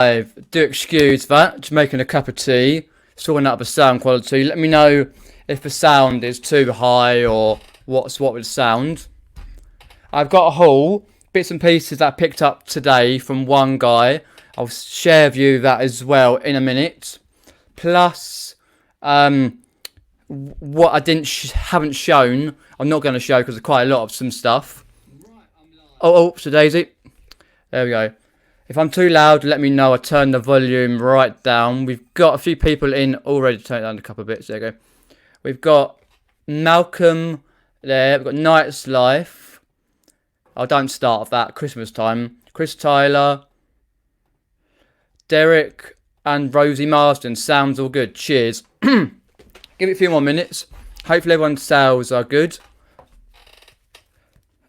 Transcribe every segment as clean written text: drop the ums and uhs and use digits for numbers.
Do excuse that, just making a cup of tea, sorting out the sound quality. Let me know if the sound is too high or what's what with the sound. I've got a haul, bits and pieces that I picked up today from one guy. I'll share with you that as well in a minute. Plus, what I haven't shown, I'm not going to show because there's quite a lot of some stuff. Oh, so Daisy. There we go. If I'm too loud, let me know. I turn the volume right down. We've got a few people in already. Turn it down a couple of bits. There you go. We've got Malcolm there. We've got Night's Life. Oh, don't start with that. Christmas time. Chris Tyler. Derek and Rosie Marsden. Sounds all good. Cheers. Give it a few more minutes. Hopefully everyone's sales are good.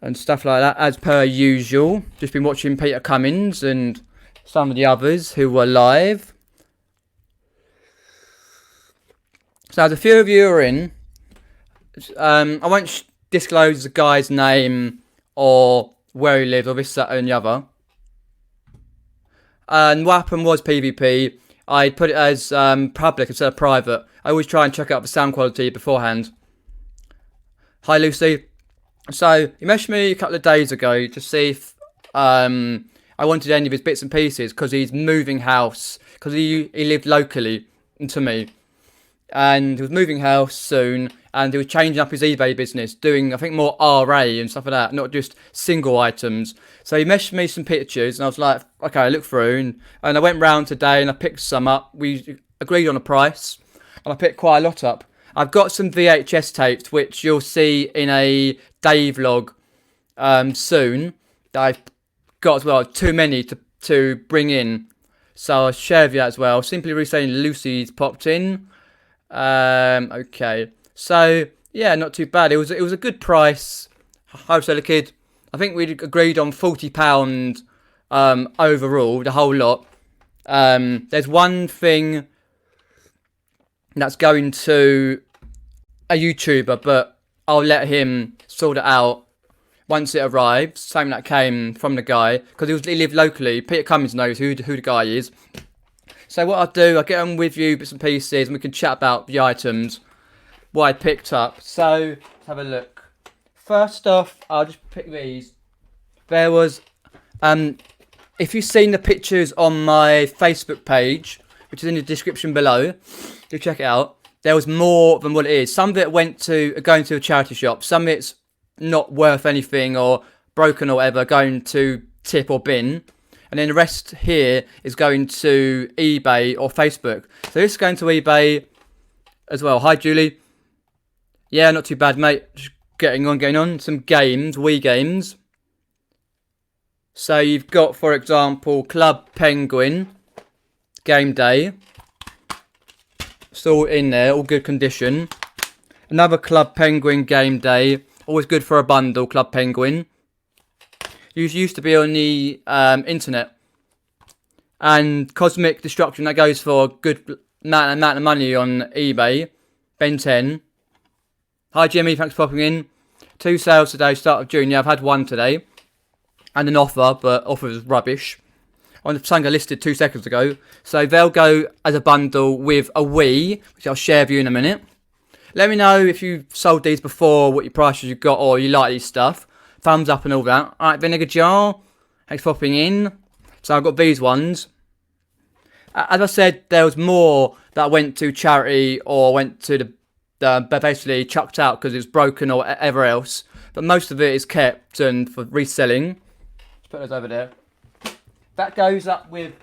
And stuff like that, as per usual. Just been watching Peter Cummins and some of the others who were live. So as a few of you are in, I won't disclose the guy's name or where he lives or this, that and the other. And what happened was PvP. I put it as public instead of private. I always try and check out the sound quality beforehand. Hi Lucy. So, he messaged me a couple of days ago to see if I wanted any of his bits and pieces because he's moving house. Because he lived locally to me. And he was moving house soon. And he was changing up his eBay business. Doing, I think, more RA and stuff like that. Not just single items. So, he messaged me some pictures. And I was like, okay, I looked through. And I went round today and I picked some up. We agreed on a price. And I picked quite a lot up. I've got some VHS tapes, which you'll see in a day vlog soon. That I've got as well. Too many to bring in. So I'll share with you as well. Simply Reselling Lucy's popped in. Okay. So, yeah, not too bad. It was a good price. Wholesaler kid. I think we agreed on £40 overall, the whole lot. There's one thing that's going to a YouTuber, but I'll let him sort it out once it arrives. Something that came from the guy, because he lived locally. Peter Cummins knows who the guy is. So what I'll do, I'll get on with you bits and pieces, and we can chat about the items, what I picked up. So, let's have a look. First off, I'll just pick these. There was, if you've seen the pictures on my Facebook page, which is in the description below, do check it out. There was more than what it is. Some of it going to a charity shop. Some of it's not worth anything or broken or whatever, going to tip or bin. And then the rest here is going to eBay or Facebook. So this is going to eBay as well. Hi, Julie. Yeah, not too bad, mate. Just getting on. Some games, Wii games. So you've got, for example, Club Penguin. Game Day. Still in there, all good condition. Another Club Penguin Game Day. Always good for a bundle, Club Penguin. Used to be on the internet. And Cosmic Destruction, that goes for a good amount of money on eBay. Ben 10. Hi Jimmy, thanks for popping in. 2 sales today, start of June. Yeah, I've had 1 today. And an offer, but offer was rubbish. On the something I listed 2 seconds ago. So they'll go as a bundle with a Wii, which I'll share with you in a minute. Let me know if you've sold these before, what your prices you got, or you like these stuff. Thumbs up and all that. Alright, Vinegar Jar. Thanks for popping in. So I've got these ones. As I said, there was more that went to charity or went to the basically chucked out because it was broken or whatever else. But most of it is kept and for reselling. Let's put those over there. That goes up with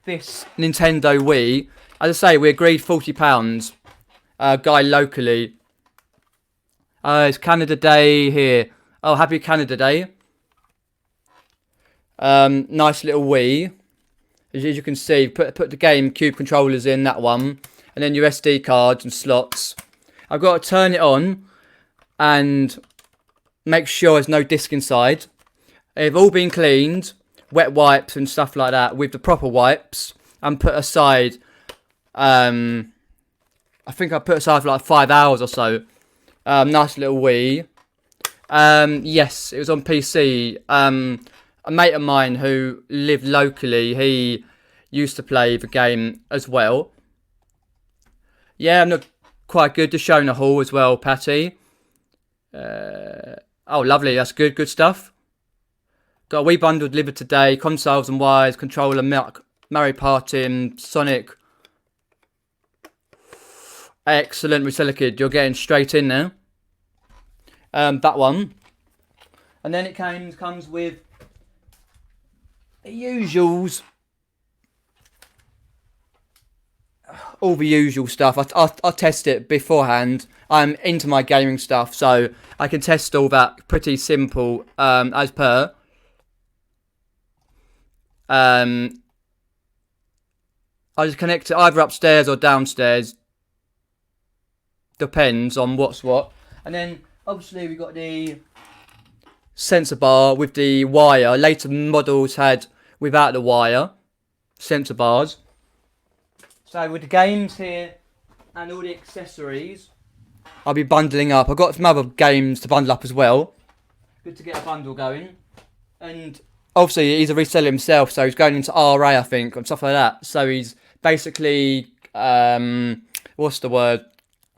this Nintendo Wii. As I say, we agreed £40. Guy locally. It's Canada Day here. Oh, happy Canada Day. Nice little Wii. As you can see, put the GameCube controllers in that one. And then your SD cards and slots. I've got to turn it on and make sure there's no disc inside. They've all been cleaned. Wet wipes and stuff like that with the proper wipes. And put aside, I think I put aside for like 5 hours or so. Nice little Wii. Yes, it was on PC. A mate of mine who lived locally, he used to play the game as well. Yeah, I'm not quite good. Just showing the haul as well, Patty. Oh, lovely. That's good. Good stuff. Got a wee bundle delivered today. Consoles and wires, controller, Mario Party, and Sonic. Excellent, Reselling Kid. You're getting straight in now. That one. And then it comes with the usuals. All the usual stuff. I'll test it beforehand. I'm into my gaming stuff, so I can test all that pretty simple as per. I just connect it either upstairs or downstairs. Depends on what's what. And then obviously we got the sensor bar with the wire. Later models had without the wire sensor bars. So with the games here and all the accessories, I'll be bundling up. I've got some other games to bundle up as well. Good to get a bundle going. And obviously he's a reseller himself, so he's going into RA, I think, and stuff like that. So he's basically, what's the word?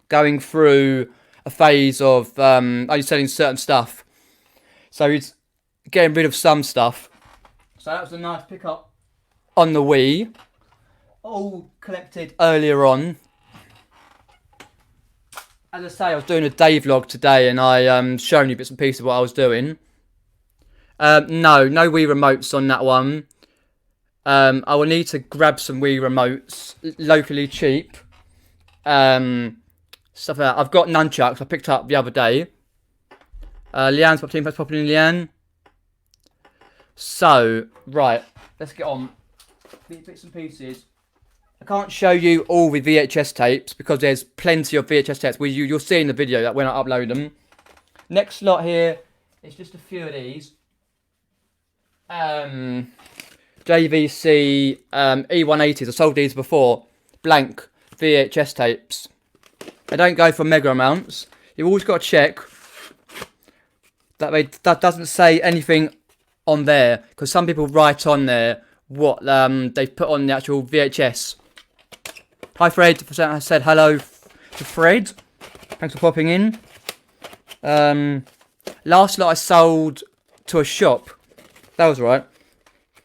Going through a phase of only selling certain stuff. So he's getting rid of some stuff. So that was a nice pickup on the Wii. All collected earlier on. As I say, I was doing a day vlog today and I showing you bits and pieces of what I was doing. No Wii remotes on that one. I will need to grab some Wii remotes locally cheap. Stuff like that. I've got nunchucks I picked up the other day. Leanne's popping in Leanne. So, right, let's get on. Bits and pieces. I can't show you all the VHS tapes because there's plenty of VHS tapes. You'll see in the video that when I upload them. Next lot here is just a few of these. JVC E180s. I sold these before. Blank VHS tapes. They don't go for mega amounts. You've always got to check that doesn't say anything on there, because some people write on there what they've put on the actual VHS. Hi Fred, I said hello to Fred. Thanks for popping in. Last lot I sold to a shop. That was right.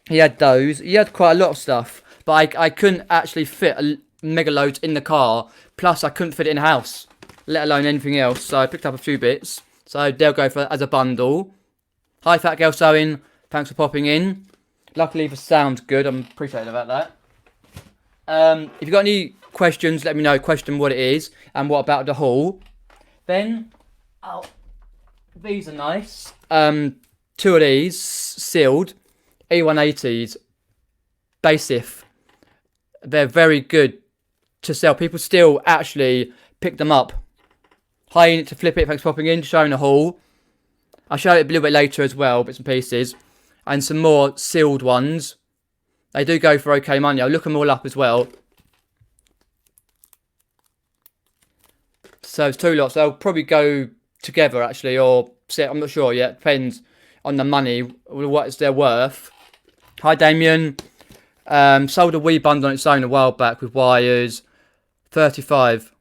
He had those. He had quite a lot of stuff, but I couldn't actually fit a mega load in the car. Plus I couldn't fit it in the house, let alone anything else. So I picked up a few bits. So they'll go for as a bundle. Hi Fat Girl Sewing. Thanks for popping in. Luckily the sound's good. I'm appreciative about that. If you've got any questions, let me know. Question what it is and what about the haul. Then, these are nice. Two of these sealed E180s. Basif. They're very good to sell. People still actually pick them up. Hi Unit to Flip It. Thanks for popping in. Showing the haul. I'll show it a little bit later as well. Bits and pieces. And some more sealed ones. They do go for okay money. I'll look them all up as well. So it's two lots. They'll probably go together actually, or I'm not sure yet. Depends on the money, what they're worth. Hi Damien. Sold a Wii bundle on its own a while back with wires. 35.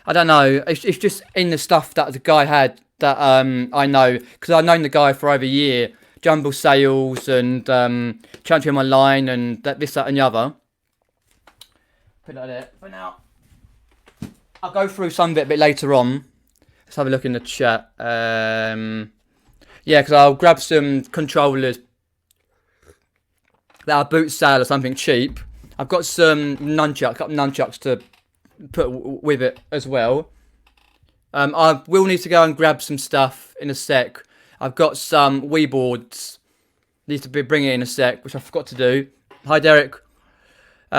I don't know. It's just in the stuff that the guy had that I know, because I've known the guy for over a year. Jumble sales and chatting him online and this, that and the other. Put that there. But now, I'll go through some of it a bit later on. Let's have a look in the chat. Yeah, because I'll grab some controllers that are boot sale or something cheap. I've got some nunchucks to put with it as well. I will need to go and grab some stuff in a sec. I've got some Wii boards. Need to be bringing in a sec, which I forgot to do. Hi Derek.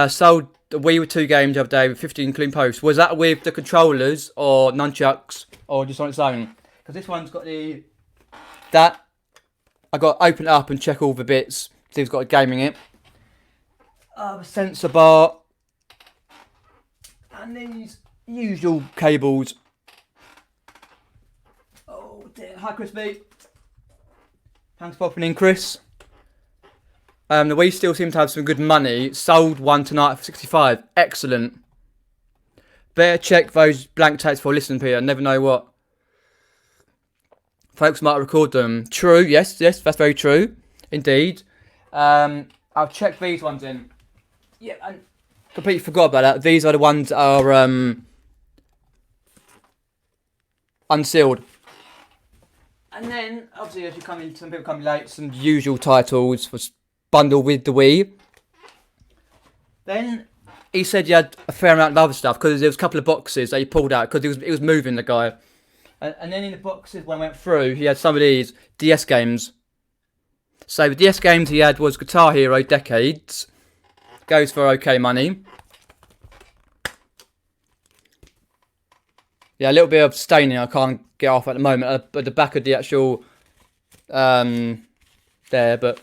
Sold the Wii with 2 games the other day with 15 clean posts. Was that with the controllers or nunchucks or just on its own? Because this one's got that. I got to open it up and check all the bits. See if it's got a game in it. The sensor bar. And these usual cables. Oh dear. Hi Crispy. Thanks for popping in, Chris. The Wii still seem to have some good money. Sold one tonight for 65. Excellent. Better check those blank tapes before listening, Peter. Never know what folks might record them. True, yes, that's very true. Indeed. I'll check these ones in. Yeah, I completely forgot about that. These are the ones that are unsealed. And then, obviously, as you come in, some people come late, some usual titles for bundle with the Wii. Then he said you had a fair amount of other stuff because there was a couple of boxes that he pulled out because he was moving, the guy. And then in the boxes when I went through, he had some of these DS games. So the DS games he had was Guitar Hero Decades. Goes for okay money. Yeah, a little bit of staining I can't get off at the moment. But the back of the actual there, but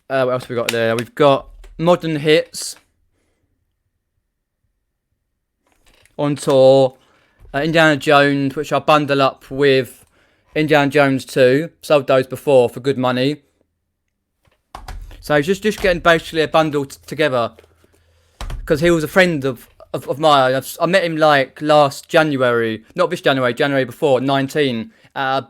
what else have we got there? We've got Modern Hits on tour. Indiana Jones, which I bundle up with Indiana Jones 2. Sold those before for good money. So just getting basically a bundle together. Because he was a friend of mine. I met him like last January. Not this January, January before, 19. The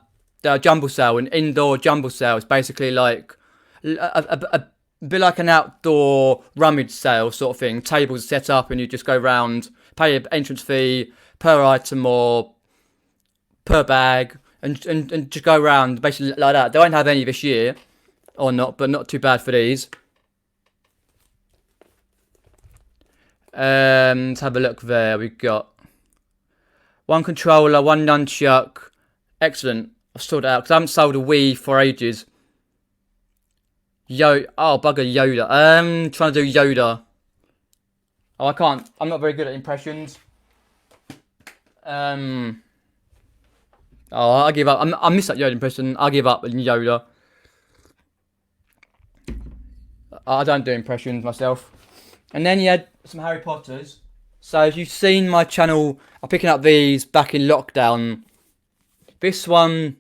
jumble sale, an indoor jumble sale. It's basically like a bit like an outdoor rummage sale sort of thing. Tables set up and you just go round, pay an entrance fee per item or per bag, and just go around basically like that. They won't have any this year, or not, but not too bad for these. Let's have a look there. We've got one controller, one nunchuck. Excellent. I've sorted it out because I haven't sold a Wii for ages. Oh, bugger, Yoda. Trying to do Yoda. Oh, I can't. I'm not very good at impressions. Oh, I give up. I miss that Yoda impression. I give up on Yoda. I don't do impressions myself. And then you had some Harry Potters. So if you've seen my channel, I'm picking up these back in lockdown. This one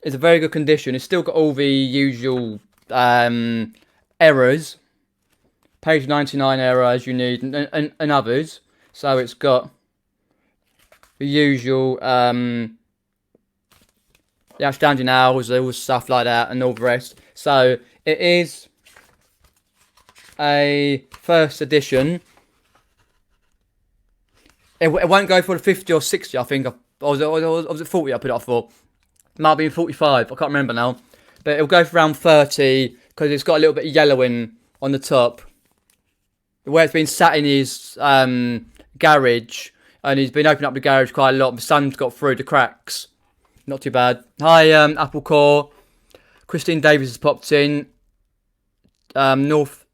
is a very good condition. It's still got all the usual errors. Page 99 error as you need, and others. So it's got the usual the outstanding hours, all stuff like that, and all the rest. So it is a first edition. It won't go for the 50 or 60, I think. Or was it 40 I put it off for? Might have been 45, I can't remember now. But it'll go for around 30, because it's got a little bit of yellowing on the top. Where it's been sat in his garage, and he's been opening up the garage quite a lot. The sun's got through the cracks. Not too bad. Hi, Apple Core. Christine Davis has popped in. North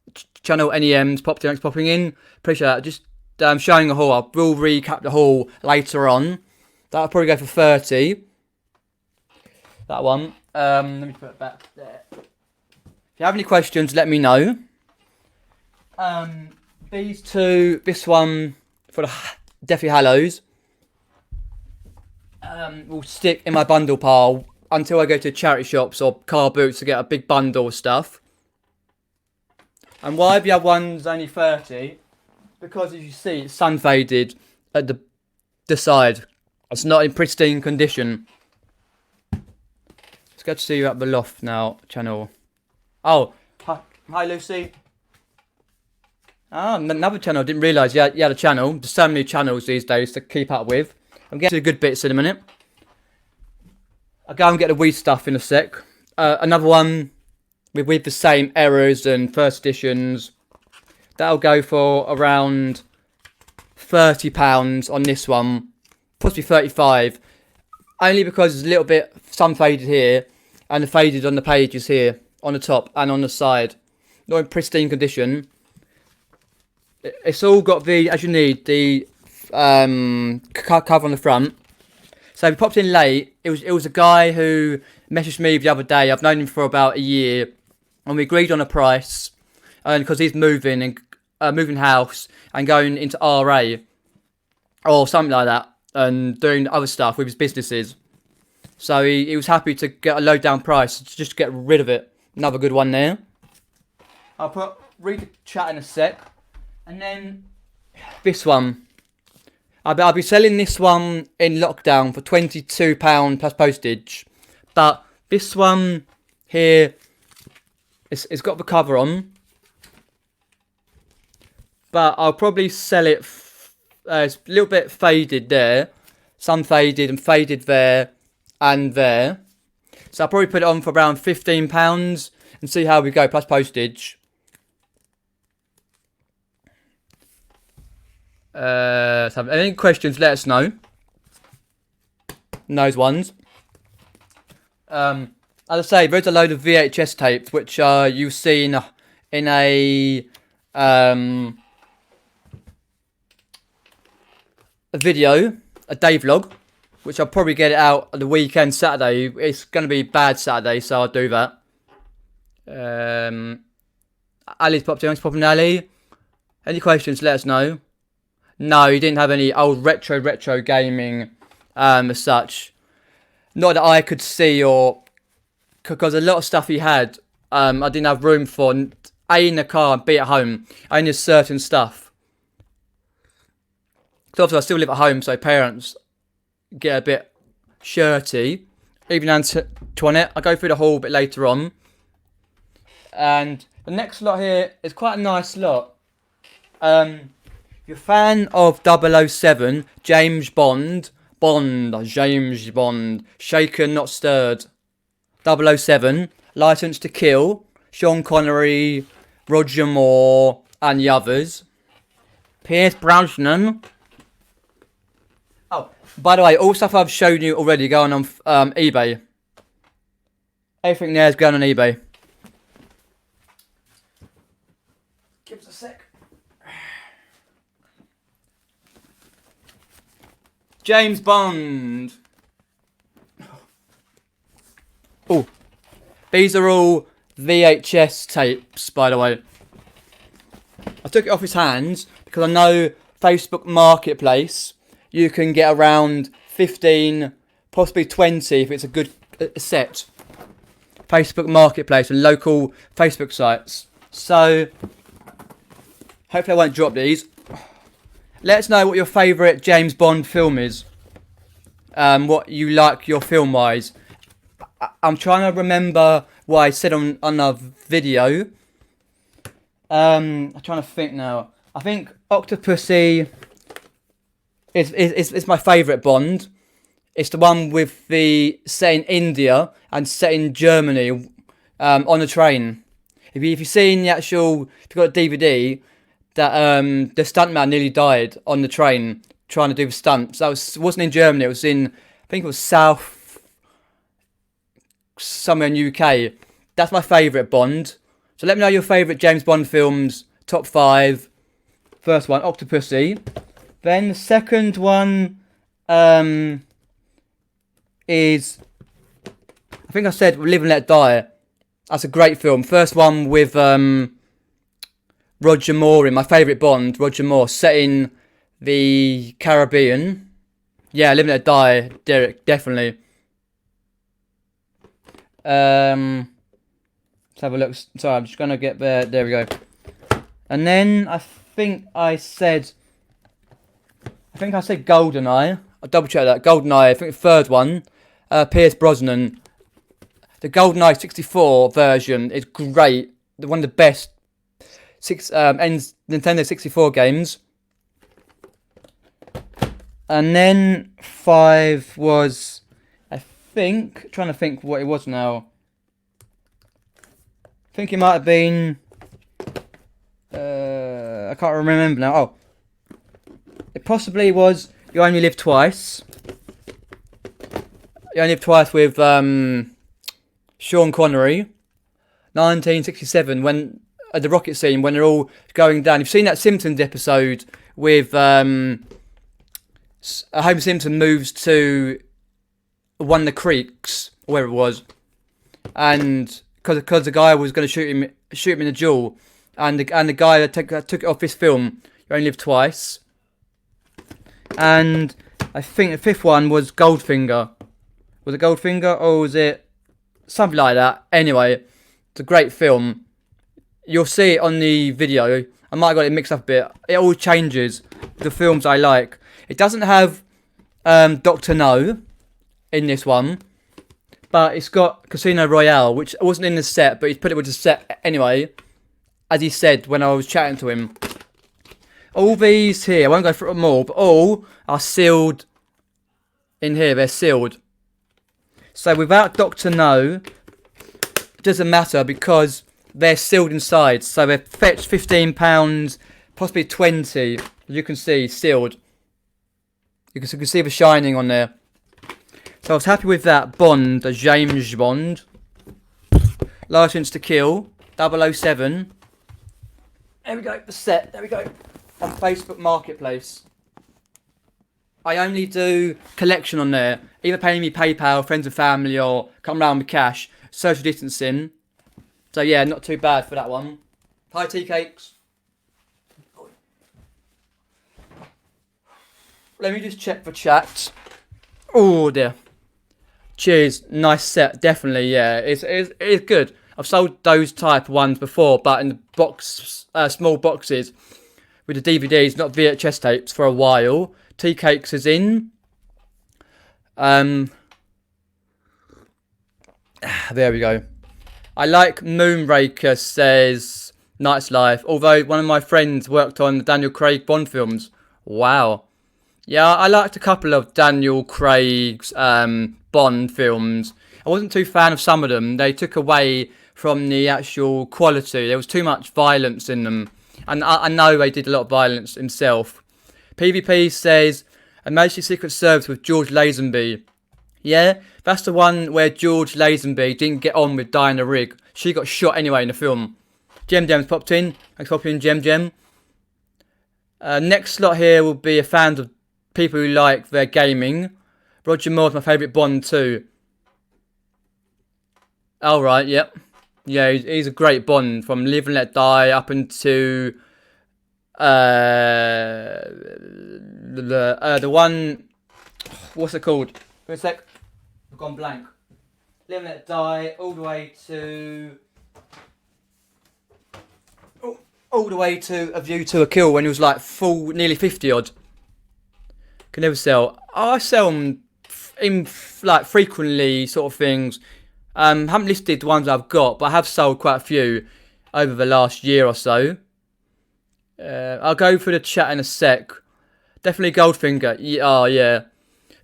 Channel NEM's popped in. Thanks for popping in. Appreciate that. Just showing a haul. I will recap the haul later on. That'll probably go for 30. That one. Let me put it back there. If you have any questions, let me know. These two, this one for the Deathly Hallows, will stick in my bundle pile until I go to charity shops or car boots to get a big bundle of stuff. And why the other one's only 30? Because as you see, it's sun faded at the side. It's not in pristine condition. Let's go to see you at the loft now, channel. Oh, hi Lucy. Ah, another channel. I didn't realise you had a channel. There's so many channels these days to keep up with. I'm getting to the good bits in a minute. I'll go and get the Wii stuff in a sec. Another one with the same errors and first editions. That'll go for around £30 on this one. Possibly 35. Only because it's a little bit sun faded here. And the faded on the pages here. On the top and on the side. Not in pristine condition. It's all got the, as you need, the cover on the front. So we popped in late. It was a guy who messaged me the other day. I've known him for about a year, and we agreed on a price. And because he's moving and moving house and going into RA or something like that, and doing other stuff with his businesses. So he was happy to get a low down price to just get rid of it Another good one there. I'll read the chat in a sec. And then this one. I'll be selling this one in lockdown for £22 plus postage. But this one here, it's got the cover on. But I'll probably sell it, it's a little bit faded there. Some faded and faded there and there. So I'll probably put it on for around £15 and see how we go, plus postage. So any questions, let us know. Those ones. As I say, there's a load of VHS tapes which you'll see in a video, a day vlog, which I'll probably get it out on the weekend, Saturday. It's going to be bad Saturday, so I'll do that. Ali's popped in, it's popping Ali. Any questions, let us know. No, he didn't have any old retro gaming as such. Not that I could see, or because a lot of stuff he had, I didn't have room for. A, in the car, and B, at home. I only had certain stuff. So obviously I still live at home, so parents get a bit shirty. Even Antoinette, I'll go through the haul a bit later on. And the next lot here is quite a nice lot. If you're a fan of 007, James Bond, Shaken Not Stirred, 007, Licence to Kill, Sean Connery, Roger Moore, and the others. Pierce Brosnan. Oh, by the way, all stuff I've shown you already going on eBay. Everything there is going on eBay. Give us a sec. James Bond. Oh, these are all VHS tapes, by the way. I took it off his hands because I know Facebook Marketplace, you can get around 15, possibly 20 if it's a good set. Facebook Marketplace and local Facebook sites. So, hopefully I won't drop these. Let us know what your favourite James Bond film is. What you like your film-wise. I'm trying to remember what I said on a video. I'm trying to think now. I think Octopussy is my favourite Bond. It's the one with the set in India and set in Germany on a train. If you've seen the actual, if you've got a DVD, that the stuntman nearly died on the train trying to do the stunts. That wasn't in Germany. It was in, I think it was south, somewhere in UK. That's my favourite Bond. So let me know your favourite James Bond films, top 5. First one, Octopussy. Then the second one is, I think I said Live and Let Die. That's a great film. First one with Roger Moore in, my favourite Bond, Roger Moore, set in the Caribbean. Yeah, Live and Let Die, Derek, definitely. Let's have a look. Sorry, I'm just going to get there. There we go. And then I think I said GoldenEye. I'll double check that. GoldenEye, I think the third one. Pierce Brosnan. The GoldenEye 64 version is great. One of the best Nintendo 64 games. And then 5 was, I think, trying to think what it was now. I think it might have been, I can't remember now. Oh, it possibly was You Only Live Twice. You Only Live Twice with Sean Connery. 1967, when the rocket scene, when they're all going down. You've seen that Simpsons episode with Homer Simpson moves to one of the creeks, or wherever it was, and because the guy was going to shoot him in a duel, and the guy that took it off this film, You Only Live Twice. And I think the 5th one was Goldfinger. Was it Goldfinger, or was it something like that? Anyway, It's a great film. You'll see it on the video. I might have got it mixed up a bit. It all changes the films I like. It doesn't have Dr. No in this one, but it's got Casino Royale, which wasn't in the set, but he's put it with the set anyway, as he said when I was chatting to him. All these here, I won't go through them all, but all are sealed in here. They're sealed. So without Dr. No, it doesn't matter because they're sealed inside. So they're fetched £15, possibly 20. You can see, sealed. You can see the shining on there. So I was happy with that. Bond, a James Bond. License to Kill, 007. There we go, the set, there we go. On Facebook Marketplace. I only do collection on there. Either pay me PayPal, friends and family, or come round with cash. Social distancing. So yeah, not too bad for that one. Hi tea cakes. Let me just check for chat. Oh dear. Cheers, nice set, definitely, yeah. It's good. I've sold those type of ones before, but in the box, small boxes with the DVDs, not VHS tapes, for a while. Tea cakes is in. There we go. I like Moonraker, says Night's Life. Although one of my friends worked on the Daniel Craig Bond films. Wow. Yeah, I liked a couple of Daniel Craig's Bond films. I wasn't too fan of some of them. They took away from the actual quality. There was too much violence in them. And I know they did a lot of violence himself. PvP says, Emergency Secret Service with George Lazenby. Yeah, that's the one where George Lazenby didn't get on with Diana Rigg. She got shot anyway in the film. Gem Gem's popped in. Thanks for popping in, Gem Gem. Next slot here will be a fan of people who like their gaming. Roger Moore's my favourite Bond too. Alright, yep. Yeah, he's a great Bond from Live and Let Die up into the one, what's it called? Wait a sec. I've gone blank. Live and Let Die all the way to A View to a Kill when he was like full, nearly 50 odd. Can never sell. I sell them in like frequently sort of things. Haven't listed the ones I've got, but I have sold quite a few over the last year or so. I'll go through the chat in a sec. Definitely Goldfinger. Yeah, oh yeah.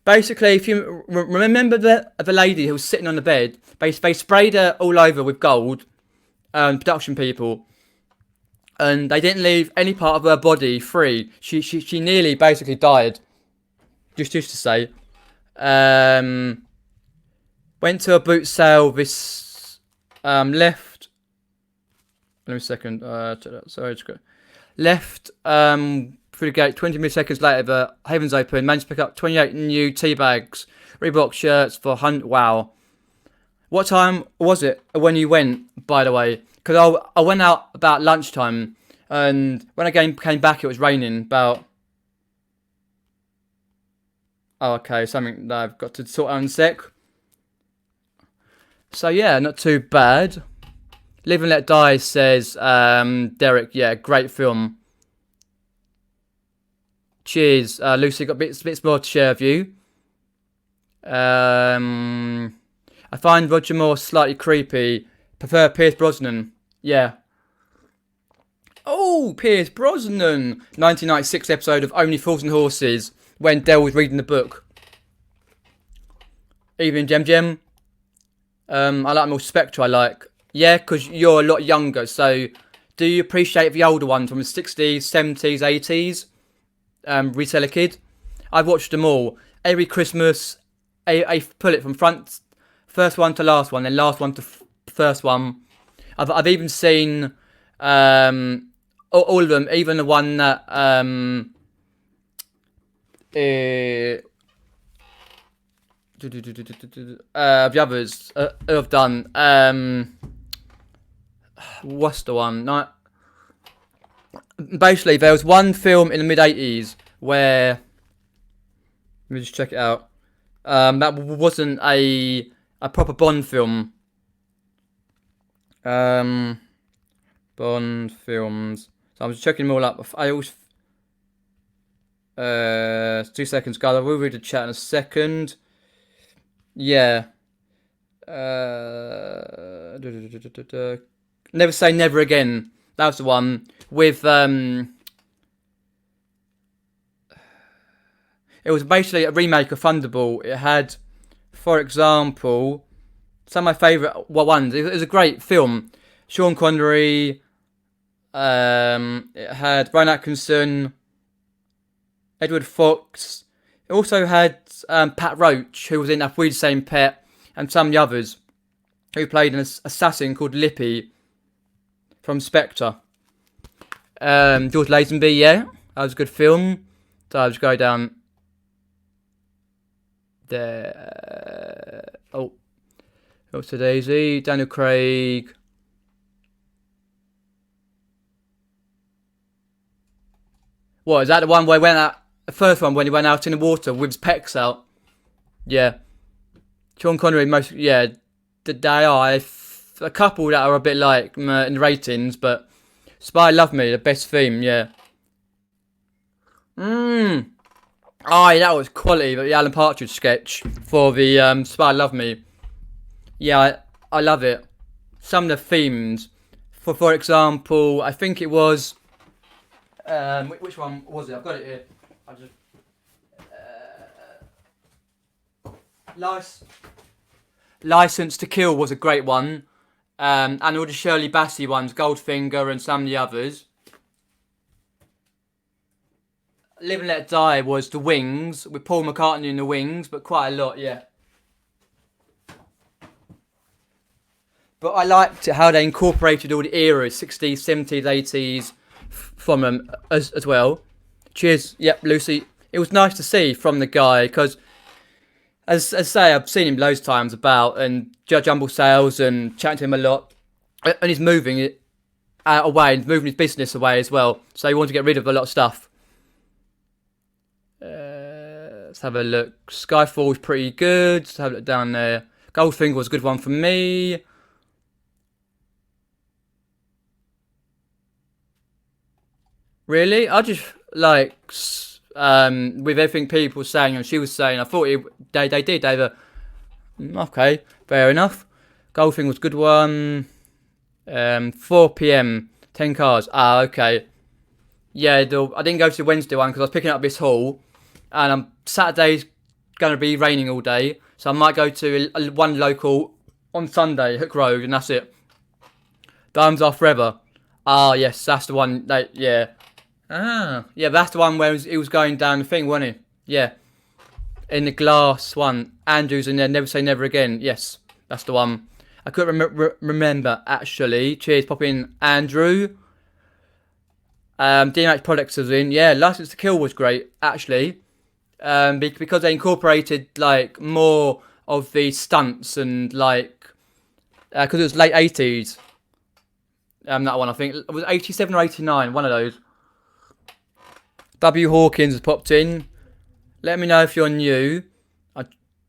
Basically, if you remember the lady who was sitting on the bed, they sprayed her all over with gold. Production people, and they didn't leave any part of her body free. She nearly basically died. Just to say. Went to a boot sale this left. Let me a second. Sorry, left through the gate. 20 milliseconds later, the Haven's open. Managed to pick up 28 new tea bags, Reebok shirts for wow. What time was it when you went? By the way, because I went out about lunchtime, and when I came back, it was raining. About okay, something that I've got to sort out in a sec. So yeah, not too bad. Live and Let Die, says Derek. Yeah, great film. Cheers, Lucy. Got bits more to share with you. I find Roger Moore slightly creepy. Prefer Pierce Brosnan. Yeah. Oh, Pierce Brosnan. 1996 episode of Only Fools and Horses when Dell was reading the book. Even Gem Gem. I like more Spectre, I like. Yeah, because you're a lot younger, so do you appreciate the older ones from the 60s, 70s, 80s? Reseller Kid? I've watched them all. Every Christmas, I pull it from first one to last one, then last one to first one. I've even seen all of them, even the one that the others have done. What's the one? No, basically, there was one film in the mid-80s where, let me just check it out. That wasn't a proper Bond film. Bond films. So I'm just checking them all up. I always 2 seconds, guys. I will read the chat in a second. Yeah. Never Say Never Again. That was the one with It was basically a remake of Thunderball. It had, for example, some of my favourite ones. It was a great film. Sean Connery. It had Brian Atkinson, Edward Fox. It also had Pat Roach, who was in If We the Same Pet, and some of the others, who played an assassin called Lippy from Spectre. George Lazenby, yeah, that was a good film. So I'll just go down there. Oh, what's the Daisy? Daniel Craig. What, is that the one where he went out? The first one when he went out in the water with his pecs out? Yeah. Sean Connery, they are a couple that are a bit like in the ratings, but Spy Love Me, the best theme, yeah. Oh, that was quality, the Alan Partridge sketch for the Spy Love Me. Yeah, I love it. Some of the themes, for example, I think it was, which one was it? I've got it here. I just, License to Kill was a great one. And all the Shirley Bassey ones, Goldfinger and some of the others. Live and Let Die was The Wings, with Paul McCartney in The Wings, but quite a lot, yeah. But I liked how they incorporated all the eras, 60s, 70s, 80s, from them as well. Cheers, yep, Lucy. It was nice to see from the guy, because, as I say, I've seen him loads of times about, and Jumble Sales, and chatting to him a lot. And he's moving it away, and moving his business away as well. So he wanted to get rid of a lot of stuff. Let's have a look. Skyfall's pretty good. Let's have a look down there. Goldfinger was a good one for me. Really? I just like with everything people were saying and she was saying, I thought they did. They were okay, fair enough. Goldfinger was a good one. 4 p.m. 10 cars. Ah, okay. Yeah, I didn't go to the Wednesday one because I was picking up this haul, and Saturday's going to be raining all day, so I might go to one local on Sunday, Hook Road, and that's it. Diamonds Are Forever. Ah, yes, that's the one. Yeah. Ah, yeah, that's the one where he was going down the thing, wasn't he? Yeah. In the glass one. Andrew's in there, Never Say Never Again. Yes, that's the one. I couldn't remember, actually. Cheers, pop in Andrew. DMX Products was in. Yeah, License to Kill was great, actually. Because they incorporated, like, more of the stunts and, like... Because it was late 80s. That one, I think. It was 87 or 89, one of those. W. Hawkins has popped in. Let me know if you're new. I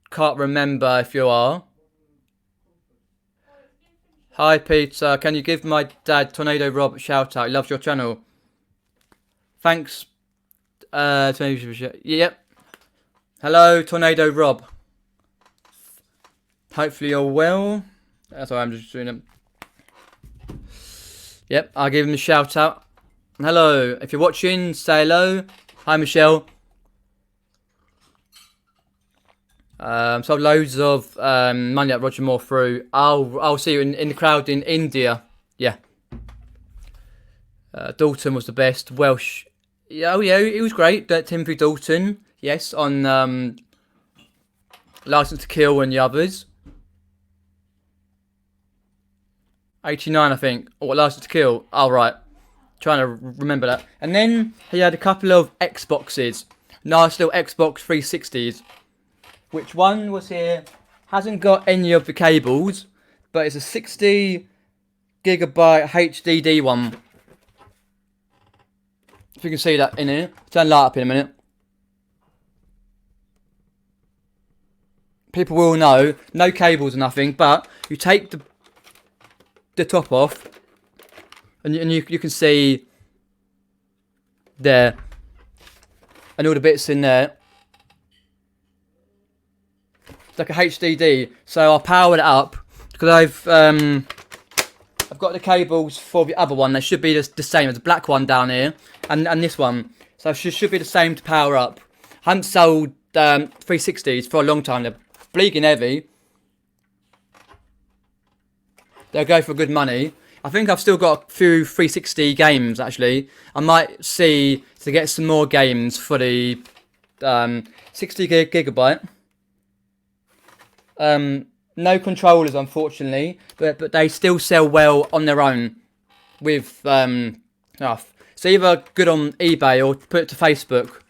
can't remember if you are. Hi, Peter. Can you give my dad, Tornado Rob, a shout out? He loves your channel. Thanks. Yep. Hello, Tornado Rob. Hopefully you're well. That's why I'm just doing it. Yep, I'll give him a shout out. Hello. If you're watching, say hello. Hi, Michelle. So loads of money at Roger Moore through. I'll see you in the crowd in India. Yeah. Dalton was the best. Welsh. Yeah, oh yeah, he was great. Timothy Dalton. Yes, on License to Kill and the others. 89, I think. Or License to Kill. Oh, right. Trying to remember that. And then he had a couple of Xboxes. Nice little Xbox 360s. Which one was here? Hasn't got any of the cables, but it's a 60 gigabyte HDD one. If you can see that in here. Turn light up in a minute. People will know. No cables or nothing, but you take the the top off, and you can see there, and all the bits in there. It's like a HDD. So I powered it up because I've got the cables for the other one. They should be the same as the black one down here, and this one. So it should be the same to power up. I haven't sold 360s for a long time. They're bleeding heavy. They'll go for good money. I think I've still got a few 360 games, actually. I might see to get some more games for the 60 gigabyte. No controllers, unfortunately, but they still sell well on their own with stuff. It's either good on eBay or put it to Facebook.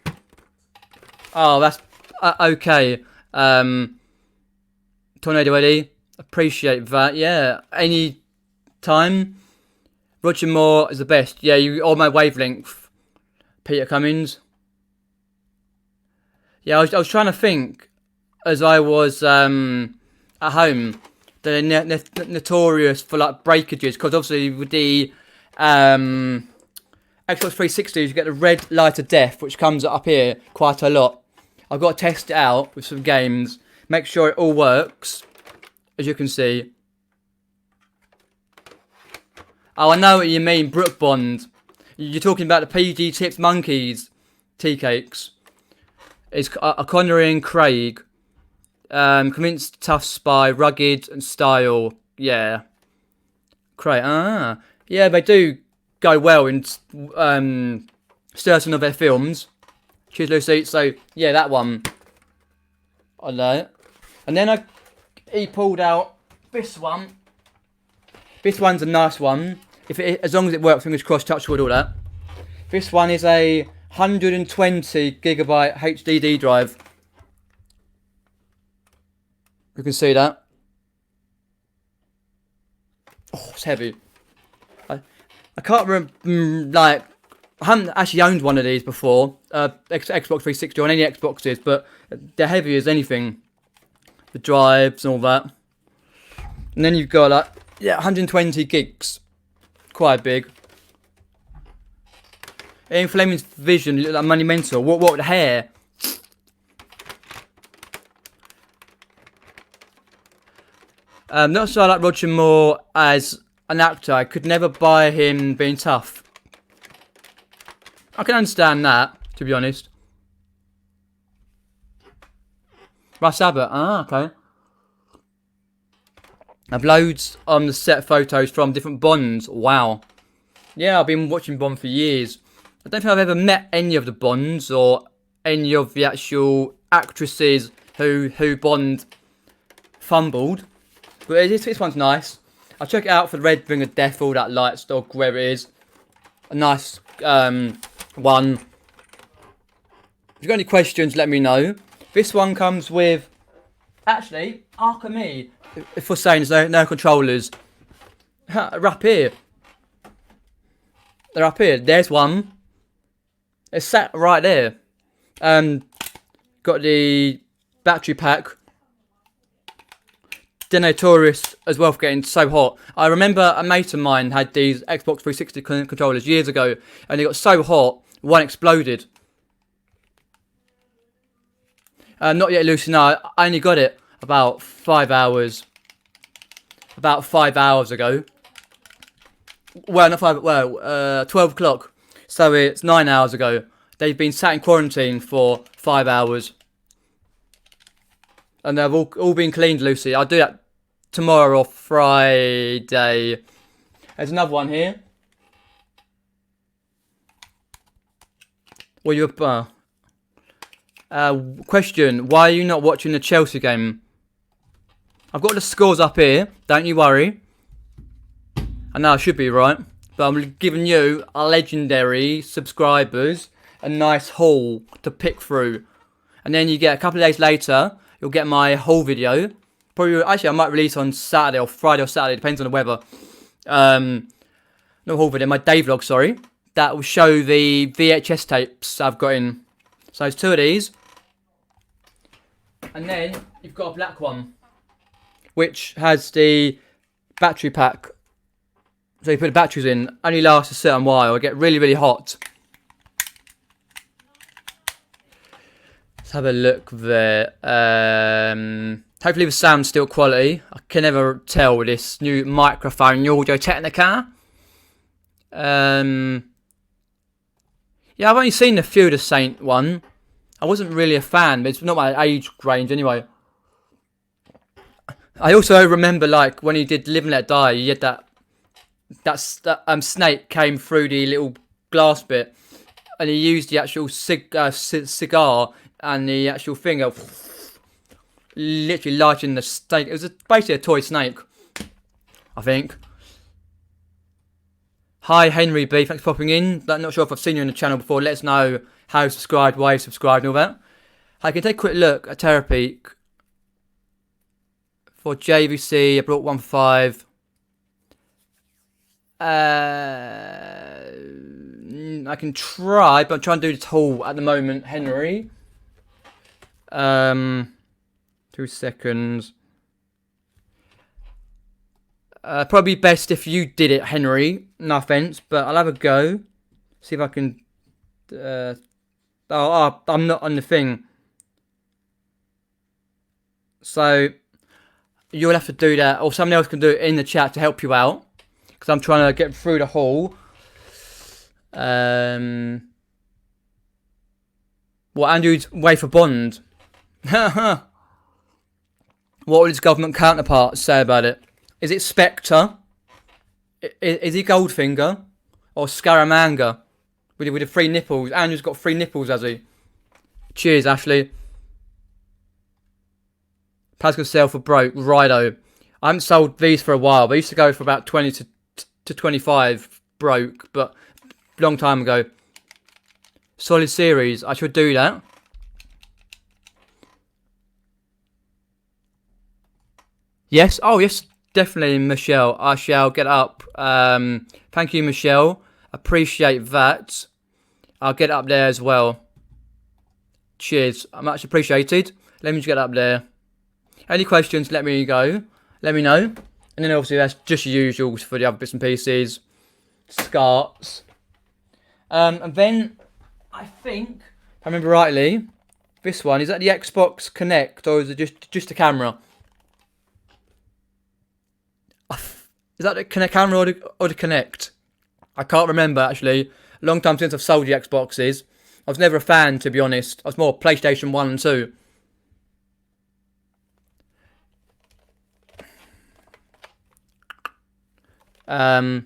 Oh, that's okay. Tornado Eddie, appreciate that. Yeah, any time. Roger Moore is the best. Yeah, you on my wavelength. Peter Cummins. Yeah, I was trying to think as I was at home. They're notorious for like breakages because obviously with the Xbox 360 you get the red light of death which comes up here quite a lot. I've got to test it out with some games, make sure it all works, as you can see. Oh, I know what you mean, Brook Bond. You're talking about the PG Tips Monkeys tea cakes. It's Connery and Craig. Convinced, tough spy, rugged and style. Yeah. Craig. Ah. Yeah, they do go well in certain of their films. Cheers, Lucy. So, yeah, that one. I know. And then he pulled out this one. This one's a nice one. As long as it works, fingers crossed, touch wood, all that. This one is a 120 gigabyte HDD drive. You can see that. Oh, it's heavy. I can't remember, like, I haven't actually owned one of these before. Xbox 360 on any Xboxes, but they're heavy as anything. The drives and all that. And then you've got, like, yeah, 120 gigs. Quite big. In Fleming's vision, you look like monumental. What with the hair? Not so I like Roger Moore as an actor. I could never buy him being tough. I can understand that, to be honest. Russ Abbott. Ah, okay. I've loads on the set photos from different Bonds. Wow. Yeah, I've been watching Bond for years. I don't think I've ever met any of the Bonds or any of the actual actresses who Bond fumbled. But this one's nice. I'll check it out for the Red Ring of Death, all that light stock, where it is. A nice one. If you've got any questions, let me know. This one comes with, actually, Arkham. If we're saying there's no controllers. They're up here. They're up here. There's one. It's sat right there. Got the battery pack. They're notorious as well for getting so hot. I remember a mate of mine had these Xbox 360 controllers years ago, and they got so hot, one exploded. Not yet, Lucy. No, I only got it about 5 hours. About 5 hours ago. Well, not 5. Well, 12 o'clock. So it's 9 hours ago. They've been sat in quarantine for 5 hours, and they've all been cleaned, Lucy. I'll do that tomorrow or Friday. There's another one here. Well, you question: why are you not watching the Chelsea game? I've got the scores up here. Don't you worry. I know I should be right, but I'm giving you, our legendary subscribers, a nice haul to pick through, and then you get a couple of days later, you'll get my haul video. Probably, actually, I might release on Saturday or Friday or Saturday, depends on the weather. No haul video, my day vlog, sorry. That will show the VHS tapes I've got in. So there's 2 of these. And then you've got a black one, which has the battery pack So you put the batteries in, only lasts a certain while, it get really, really hot. Let's have a look there. Hopefully the sound's still quality. I can never tell with this new microphone, the Audio Technica. Yeah, I've only seen a few of the Saint one. I wasn't really a fan, but it's not my age range anyway. I also remember, like, when he did Live and Let Die, he had that snake came through the little glass bit, and he used the actual cigar and the actual thing of literally lighting the snake. It was basically a toy snake, I think. Hi Henry B, thanks for popping in. I'm not sure if I've seen you on the channel before. Let us know how you subscribed, why you subscribed, and all that. I can take a quick look at Terapeak for JVC. I brought 1.5. I can try, but I'm trying to do this haul at the moment, Henry. 2 seconds. Probably best if you did it, Henry. No offense, but I'll have a go. See if I can. I'm not on the thing. So you'll have to do that, or someone else can do it in the chat to help you out. Because I'm trying to get through the haul. What, Andrew's way for Bond? What will his government counterparts say about it? Is it Spectre? Is he Goldfinger? Or Scaramanga? With the 3 nipples. Andrew's got 3 nipples, has he? Cheers, Ashley. Pascal sell for broke. Righto. I haven't sold these for a while. They used to go for about 20 to 25 broke, but a long time ago. Solid series. I should do that. Yes. Oh, yes. Definitely, Michelle. I shall get up. Thank you, Michelle. Appreciate that. I'll get up there as well. Cheers. Much appreciated. Let me just get up there. Any questions, let me go. Let me know. And then obviously that's just usual for the other bits and pieces. Scarts. And then, I think, if I remember rightly, this one, is that the Xbox Connect or is it just a camera? Is that the camera or the Connect? I can't remember actually. A long time since I've sold the Xboxes. I was never a fan, to be honest. I was more PlayStation 1 and 2. Are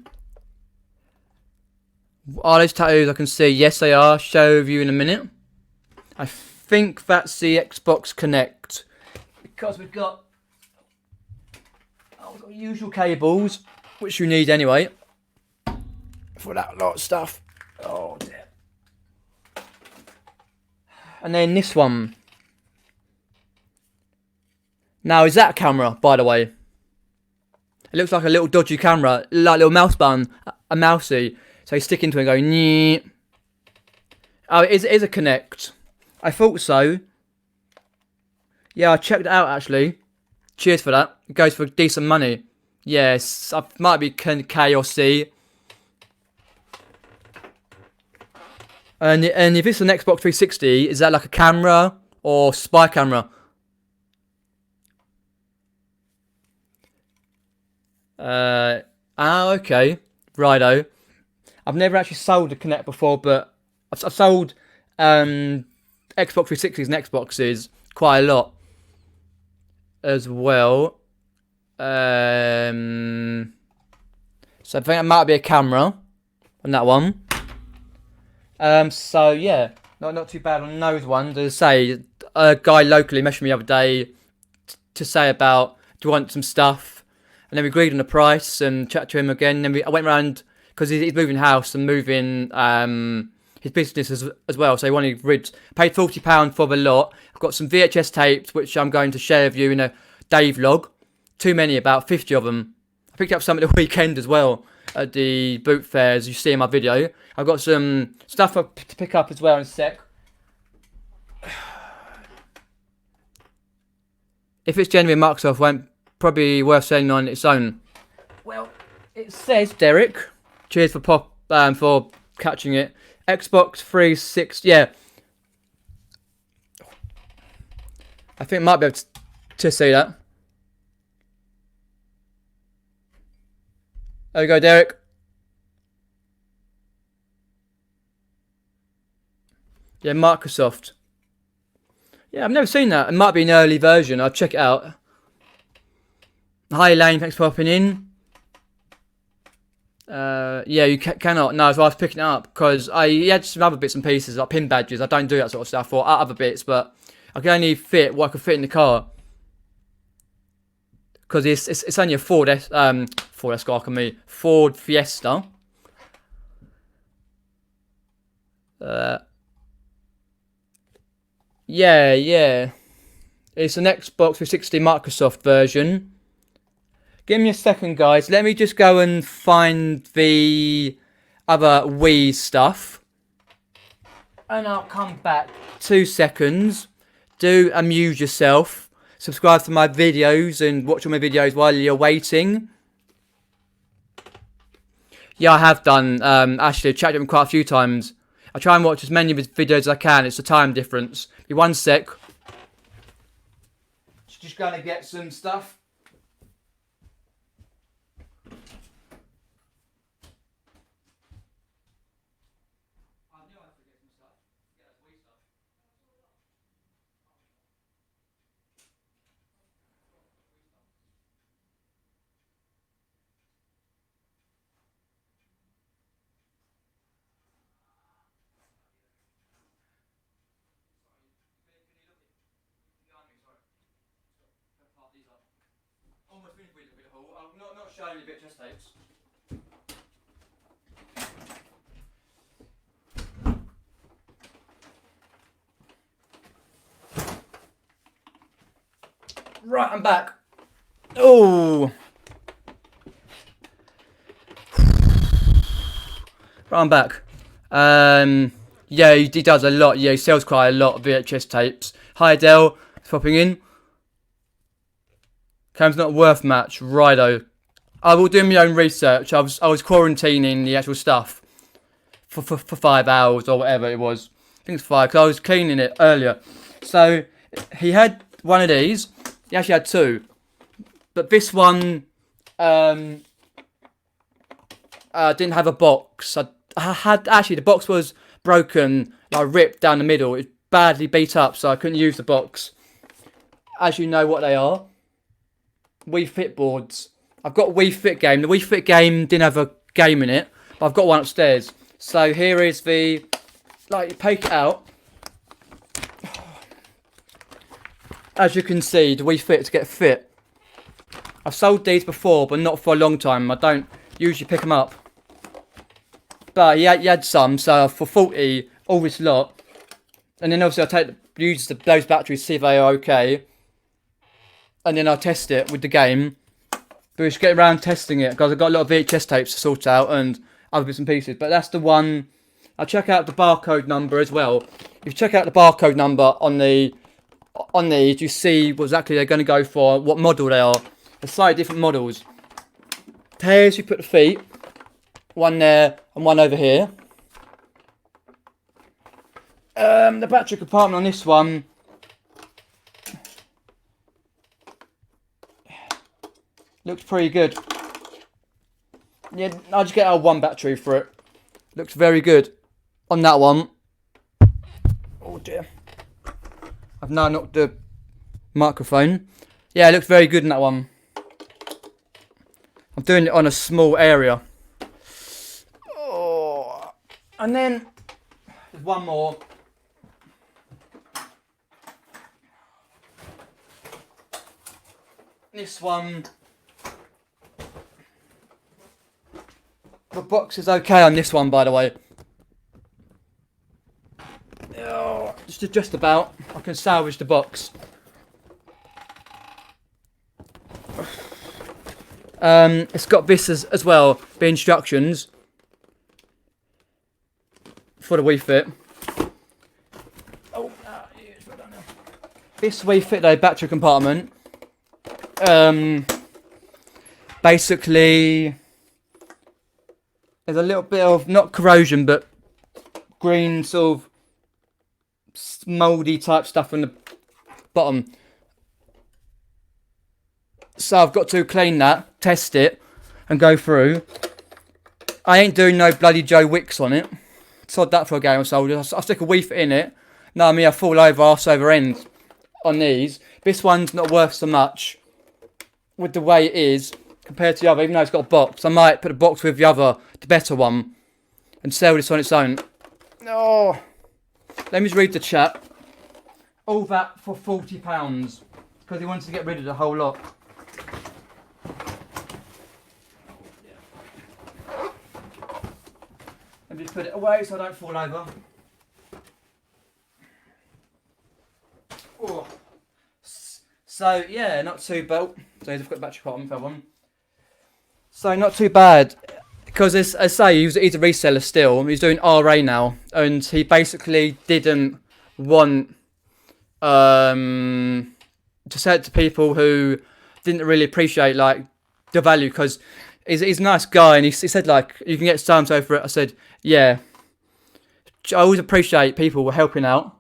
those tattoos I can see? Yes, they are. Show you in a minute. I think that's the Xbox Connect. Because we've got usual cables, which you need anyway. For that lot of stuff. Oh, dear. And then this one. Now, is that a camera, by the way? It looks like a little dodgy camera, like a little mouse button, a mousey. So you stick into it and go, nyeh. Oh, it is a Connect. I thought so. Yeah, I checked it out actually. Cheers for that. It goes for decent money. Yes, might be K or C. And if it's an Xbox 360, is that like a camera or spy camera? Okay. Righto. I've never actually sold a Kinect before, but I've sold Xbox 360s and Xboxes quite a lot as well. So I think it might be a camera on that one. So yeah, not too bad on those ones. As I say, a guy locally messaged me the other day to say about, do you want some stuff? And then we agreed on the price and chat to him again. And then I went around, because he's moving house and moving his business as well. So he wanted ribs. Paid £40 for the lot. I've got some VHS tapes, which I'm going to share with you in a day vlog. Too many, about 50 of them. I picked up some at the weekend as well at the boot fair, as you see in my video. I've got some stuff to pick up as well in a sec. If it's genuine, Microsoft won't probably worth selling on its own. Well, It says, Derek, cheers for catching it. Xbox 360, yeah. I think I might be able to see that. There we go, Derek. Yeah, Microsoft. Yeah, I've never seen that. It might be an early version. I'll check it out. Hi, Elaine. Thanks for popping in. Yeah, you cannot. No, so I was picking it up because he had some other bits and pieces like pin badges. I don't do that sort of stuff or other bits, but I can only fit what I could fit in the car because it's only a Ford Escort, Ford Fiesta. Yeah. It's an Xbox 360 Microsoft version. Give me a second, guys. Let me just go and find the other Wii stuff. And I'll come back. 2 seconds. Do amuse yourself. Subscribe to my videos and watch all my videos while you're waiting. Yeah, I have done. Actually, I've checked them quite a few times. I try and watch as many of his videos as I can. It's the time difference. Be 1 sec. Just gonna get some stuff. Almost finished with a bit of haul. I'm not showing you a bit of chest tapes. Right, I'm back. Oh. Right, I'm back. Yeah, he does a lot. Yeah, he sells quite a lot of VHS tapes. Hi, Adele. Popping in. Cam's not worth much. Righto. I will do my own research. I was quarantining the actual stuff for 5 hours or whatever it was. I think it's 5 because I was cleaning it earlier. So he had one of these. He actually had 2, but this one didn't have a box. I had actually the box was broken, like ripped down the middle. It was badly beat up, so I couldn't use the box. As you know what they are. Wii Fit boards. I've got a Wii Fit game. The Wii Fit game didn't have a game in it, but I've got one upstairs. So here is the, like, you take it out. As you can see, the Wii Fit to get fit. I've sold these before, but not for a long time. I don't usually pick them up. But he had some, so for 40, all this lot. And then obviously I use those batteries, see if they are okay. And then I'll test it with the game. But we should get around testing it because I've got a lot of VHS tapes to sort out and other bits and pieces. But that's the one. I'll check out the barcode number as well. If you check out the barcode number on these, you see what exactly they're going to go for, what model they are. They're slightly different models. Here's you put the feet. One there and one over here. The battery compartment on this one. Looks pretty good. Yeah, I'll just get out 1 battery for it. Looks very good on that one. Oh dear. I've now knocked the microphone. Yeah, it looks very good in that one. I'm doing it on a small area. Oh. And then there's one more. This one. The box is okay on this one, by the way. Oh, just about. I can salvage the box. It's got this as well, the instructions for the Wii Fit. Oh, this Wii Fit though, battery compartment. Basically, There's a little bit of, not corrosion, but green sort of mouldy type stuff on the bottom. So I've got to clean that, test it, and go through. I ain't doing no bloody Joe Wicks on it. Sod that for a game of soldiers. I'll stick a wee fit in it. No, me, I fall over arse over end on these. This one's not worth so much with the way it is compared to the other, even though it's got a box. I might put a box with the better one, and sell this on its own. Oh, let me just read the chat. All that for £40 because he wanted to get rid of the whole lot. Let me just put it away so I don't fall over. Oh. So yeah, not too bad. So I've got battery bottom if I want. So not too bad, because as I say, he's a reseller still. He's doing RA now, and he basically didn't want to sell it to people who didn't really appreciate like the value, because he's a nice guy, and he said like you can get so for it. I said yeah. I always appreciate people helping out.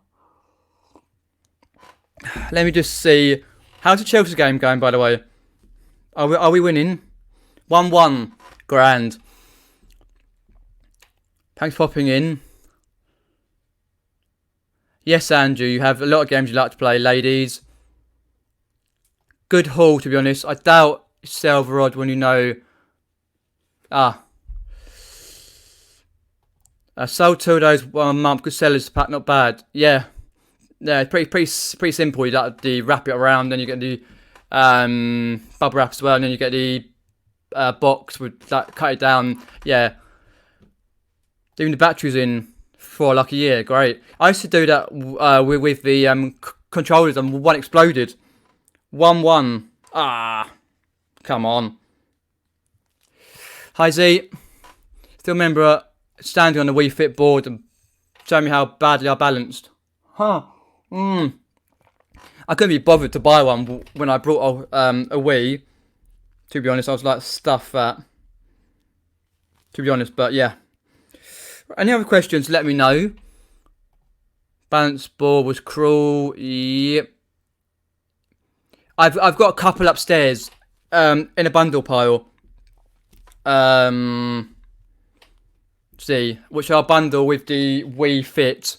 Let me just see. How's the Chelsea game going, by the way? Are we winning? 1-1. Grand. Thanks for popping in. Yes, Andrew, you have a lot of games you like to play, ladies. Good haul, to be honest. I doubt sell the rod when you know... I sold two of those 1 month. Good sellers pack, not bad. Yeah. Yeah, pretty simple. You like the wrap it around, then you get the bubble wrap as well, and then you get the box with that, cut it down. Yeah, even the batteries in for like a year. Great. I used to do that with the controllers, and one exploded. 1-1. Ah, come on. Hi Z. Still remember standing on the Wii Fit board and showing me how badly I balanced. Huh. I couldn't be bothered to buy one when I brought a Wii. To be honest, I was like, stuff that. To be honest, but yeah. Any other questions, let me know. Balance board was cruel. Yep. I've got a couple upstairs in a bundle pile. See, which I'll bundle with the Wii Fit.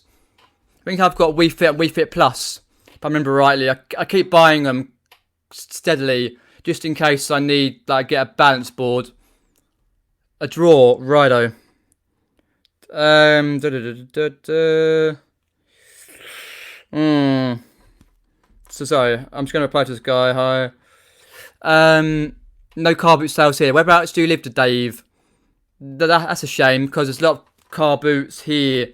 I think I've got Wii Fit and Wii Fit Plus, if I remember rightly. I keep buying them steadily, just in case I need, like, get a balance board. A drawer, righto. So sorry, I'm just going to reply to this guy. Hi. No car boot sales here. Whereabouts do you live, Dave? That's a shame, because there's a lot of car boots here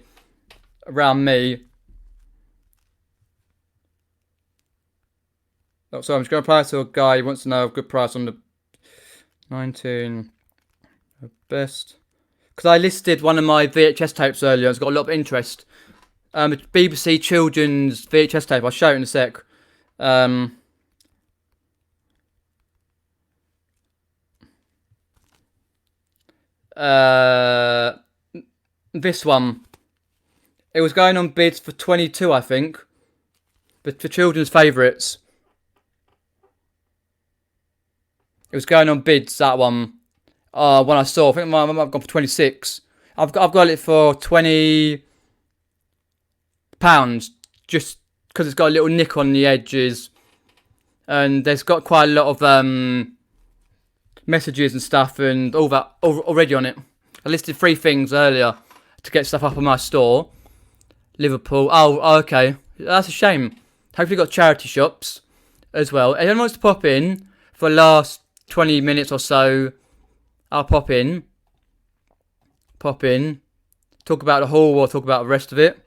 around me. Oh, so I'm just going to reply to a guy who wants to know a good price on the 19 best. Because I listed one of my VHS tapes earlier. It's got a lot of interest. BBC Children's VHS tape. I'll show it in a sec. This one. It was going on bids for 22, I think. But for children's favourites. It was going on bids, that one. When I saw, I think I've gone for 26. I've got it for £20, just because it's got a little nick on the edges, and there's got quite a lot of messages and stuff and all that already on it. I listed 3 things earlier to get stuff up on my store. Liverpool. Oh, okay. That's a shame. Hopefully got charity shops as well. If anyone wants to pop in for the last 20 minutes or so, I'll pop in. Talk about the haul or talk about the rest of it.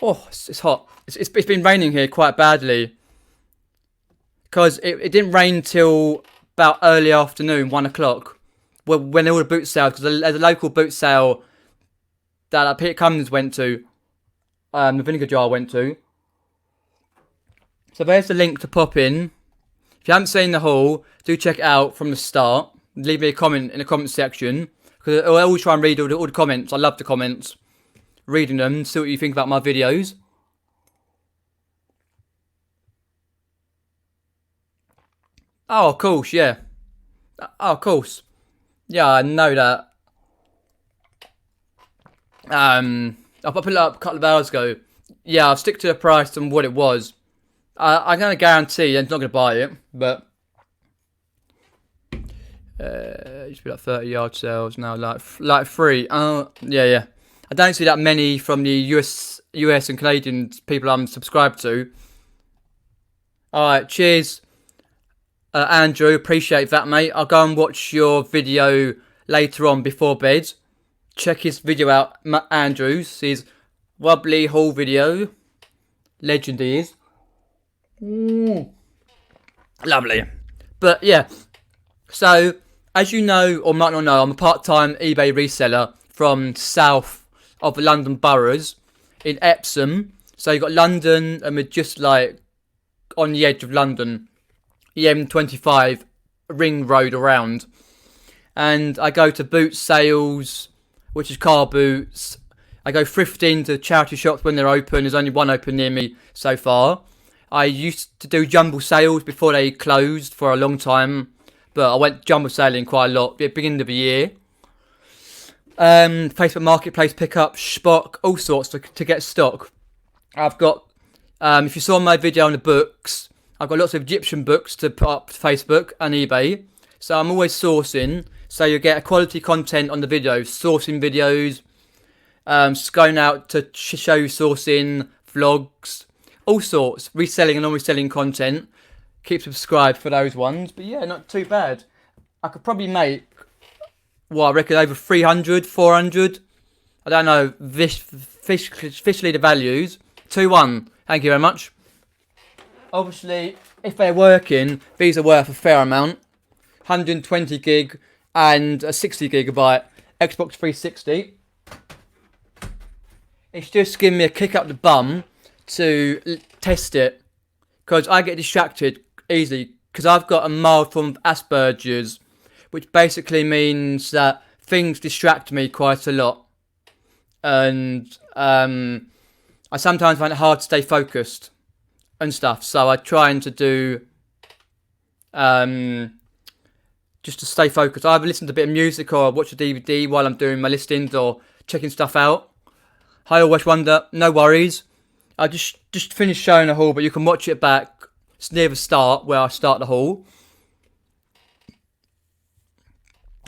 Oh, it's hot. It's been raining here quite badly. Because it didn't rain till about early afternoon, 1 o'clock. When all the boot sales, because there's a local boot sale that Peter Cummins went to. The Vinegar Jar went to. So there's the link to pop in. If you haven't seen the haul, do check it out from the start. leave me a comment in the comment section, because I always try and read all the comments. I love the comments, reading them, see what you think about my videos. Oh, of course, yeah. Oh, of course. Yeah, I know that. I put it up a couple of hours ago. Yeah, I'll stick to the price and what it was. I'm going to guarantee I'm not going to buy it, but it used to be like 30-yard sales, now like 3. Yeah. I don't see that many from the US and Canadian people I'm subscribed to. Alright, cheers, Andrew. Appreciate that, mate. I'll go and watch your video later on before bed. Check his video out, Andrew's. His wobbly haul video. Legend he is. Lovely. But yeah, so as you know or might not know, I'm a part-time eBay reseller from south of the London boroughs in Epsom. So you've got London, and we're just like on the edge of London, the M25 ring road around. And I go to boot sales, which is car boots. I go thrifting to charity shops when they're open. There's only one open near me so far. I used to do jumble sales before they closed for a long time, but I went jumble sailing quite a lot at the beginning of the year. Facebook Marketplace pickup, Spock, all sorts to get stock. I've got, if you saw my video on the books, I've got lots of Egyptian books to put up to Facebook and eBay. So I'm always sourcing, so you get a quality content on the videos, sourcing videos, going out to show you sourcing, vlogs, all sorts, reselling and non-reselling content. Keep subscribed for those ones. But yeah, not too bad. I could probably make, I reckon over 300, 400. I don't know, officially the values. 2-1. Thank you very much. Obviously, if they're working, these are worth a fair amount. 120 gig and a 60 gigabyte Xbox 360. It's just giving me a kick up the bum to test it, because I get distracted easily, because I've got a mild form of Asperger's, which basically means that things distract me quite a lot, and I sometimes find it hard to stay focused and stuff, so I try to do just to stay focused. I either listen to a bit of music or watch a DVD while I'm doing my listings or checking stuff out. I always wonder, no worries, I just finished showing a haul, but you can watch it back. It's near the start where I start the haul.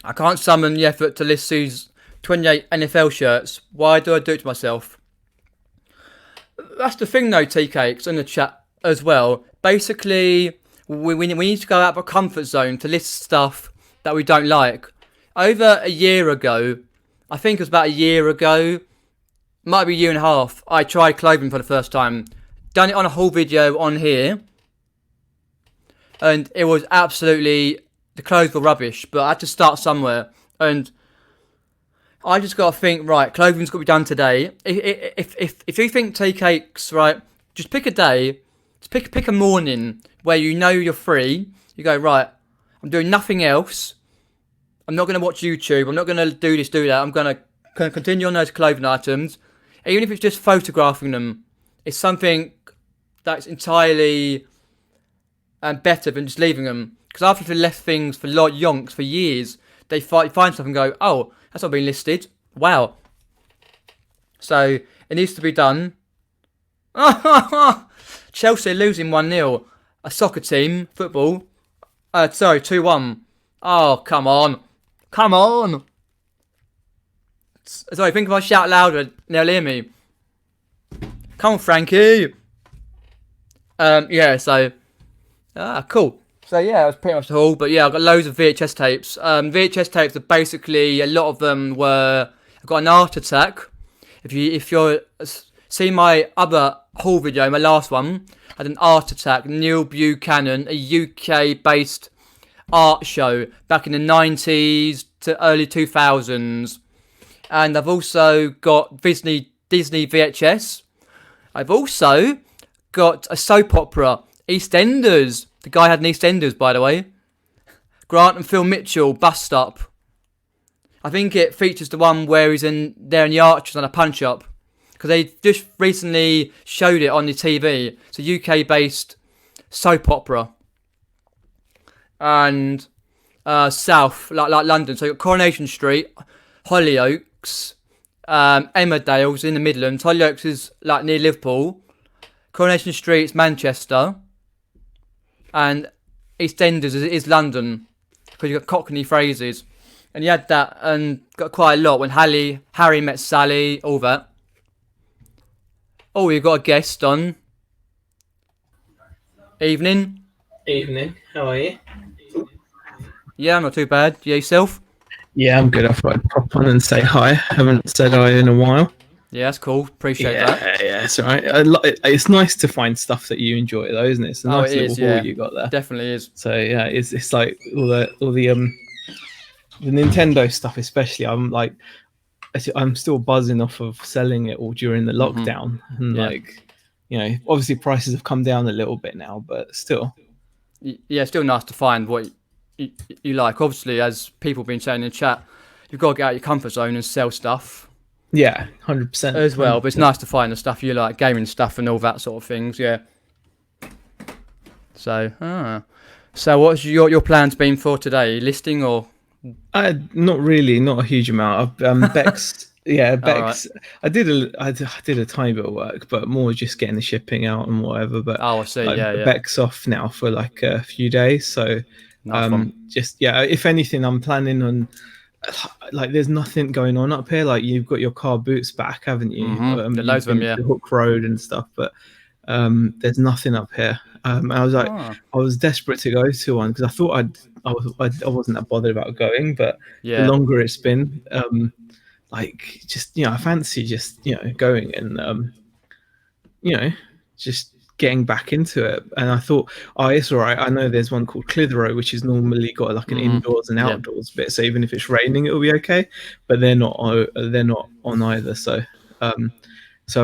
I can't summon the effort to list these 28 NFL shirts. Why do I do it to myself? That's the thing though, TK, in the chat as well. Basically, we need to go out of our comfort zone to list stuff that we don't like. Over a year ago, I think it was about a year ago, might be a year and a half, I tried clothing for the first time. Done it on a haul video on here. And it was absolutely, the clothes were rubbish, but I had to start somewhere. And I just got to think, right, clothing's got to be done today. If you think tea cakes, right, just pick a day, just pick a morning where you know you're free. You go, right, I'm doing nothing else. I'm not going to watch YouTube. I'm not going to do this, do that. I'm going to continue on those clothing items. Even if it's just photographing them, it's something that's entirely better than just leaving them. Because after you've left things for yonks for years, they find stuff and go, oh, that's not been listed. Wow. So it needs to be done. Chelsea losing 1-0. A soccer team, football. Sorry, 2-1. Oh, come on. Come on. Sorry, think if I shout louder, they'll hear me. Come on, Frankie. Yeah, so... cool. So yeah, that was pretty much the haul. But yeah, I've got loads of VHS tapes. VHS tapes are basically, a lot of them were... I got an art attack. If you're... See my other haul video, my last one, I had an art attack. Neil Buchanan, a UK-based art show back in the 90s to early 2000s. And I've also got Disney VHS. I've also got a soap opera, EastEnders. The guy had an EastEnders, by the way. Grant and Phil Mitchell bust up. I think it features the one where he's in the Archers on a punch up, because they just recently showed it on the TV. It's a UK-based soap opera, and south like London. So you got Coronation Street, Hollyoaks, Emmerdale's in the Midlands. Hollyoaks is like near Liverpool. Coronation Street's Manchester, and EastEnders is London, because you got Cockney phrases. And you had that, and got quite a lot when Harry met Sally, all that. Oh, you've got a guest on. Evening. Evening, how are you? Yeah, I'm not too bad. Yeah, yourself? Yeah, I'm good. I thought I'd pop on and say hi. Haven't said hi in a while. Yeah, that's cool. Appreciate that. Yeah, it's alright. It's nice to find stuff that you enjoy, though, isn't it? It's a nice little haul you got there. Definitely is. So yeah, it's like all the Nintendo stuff, especially. I'm still buzzing off of selling it all during the lockdown, and obviously prices have come down a little bit now, but still. Yeah, it's still nice to find what you like. Obviously, as people have been saying in the chat, you've got to get out of your comfort zone and sell stuff. Yeah, 100% as well. 100%. But it's nice to find the stuff you like, gaming stuff and all that sort of things. Yeah. So what's your plans been for today? Listing or? Not really, not a huge amount. Bex. Yeah, Bex. Right. I did a tiny bit of work, but more just getting the shipping out and whatever. But I see. Yeah. Bex off now for like a few days, so if anything, I'm planning on. Like, there's nothing going on up here. Like, you've got your car boots back, haven't you? Loads of them, yeah. The Hook Road and stuff, but there's nothing up here. I was like, I was desperate to go to one because I thought I wasn't that bothered about going, but the longer it's been, I fancy just going and just getting back into it. And I thought, it's all right. I know there's one called Clitheroe, which is normally got like an indoors and outdoors bit. So even if it's raining, it'll be okay. But they're not on either. So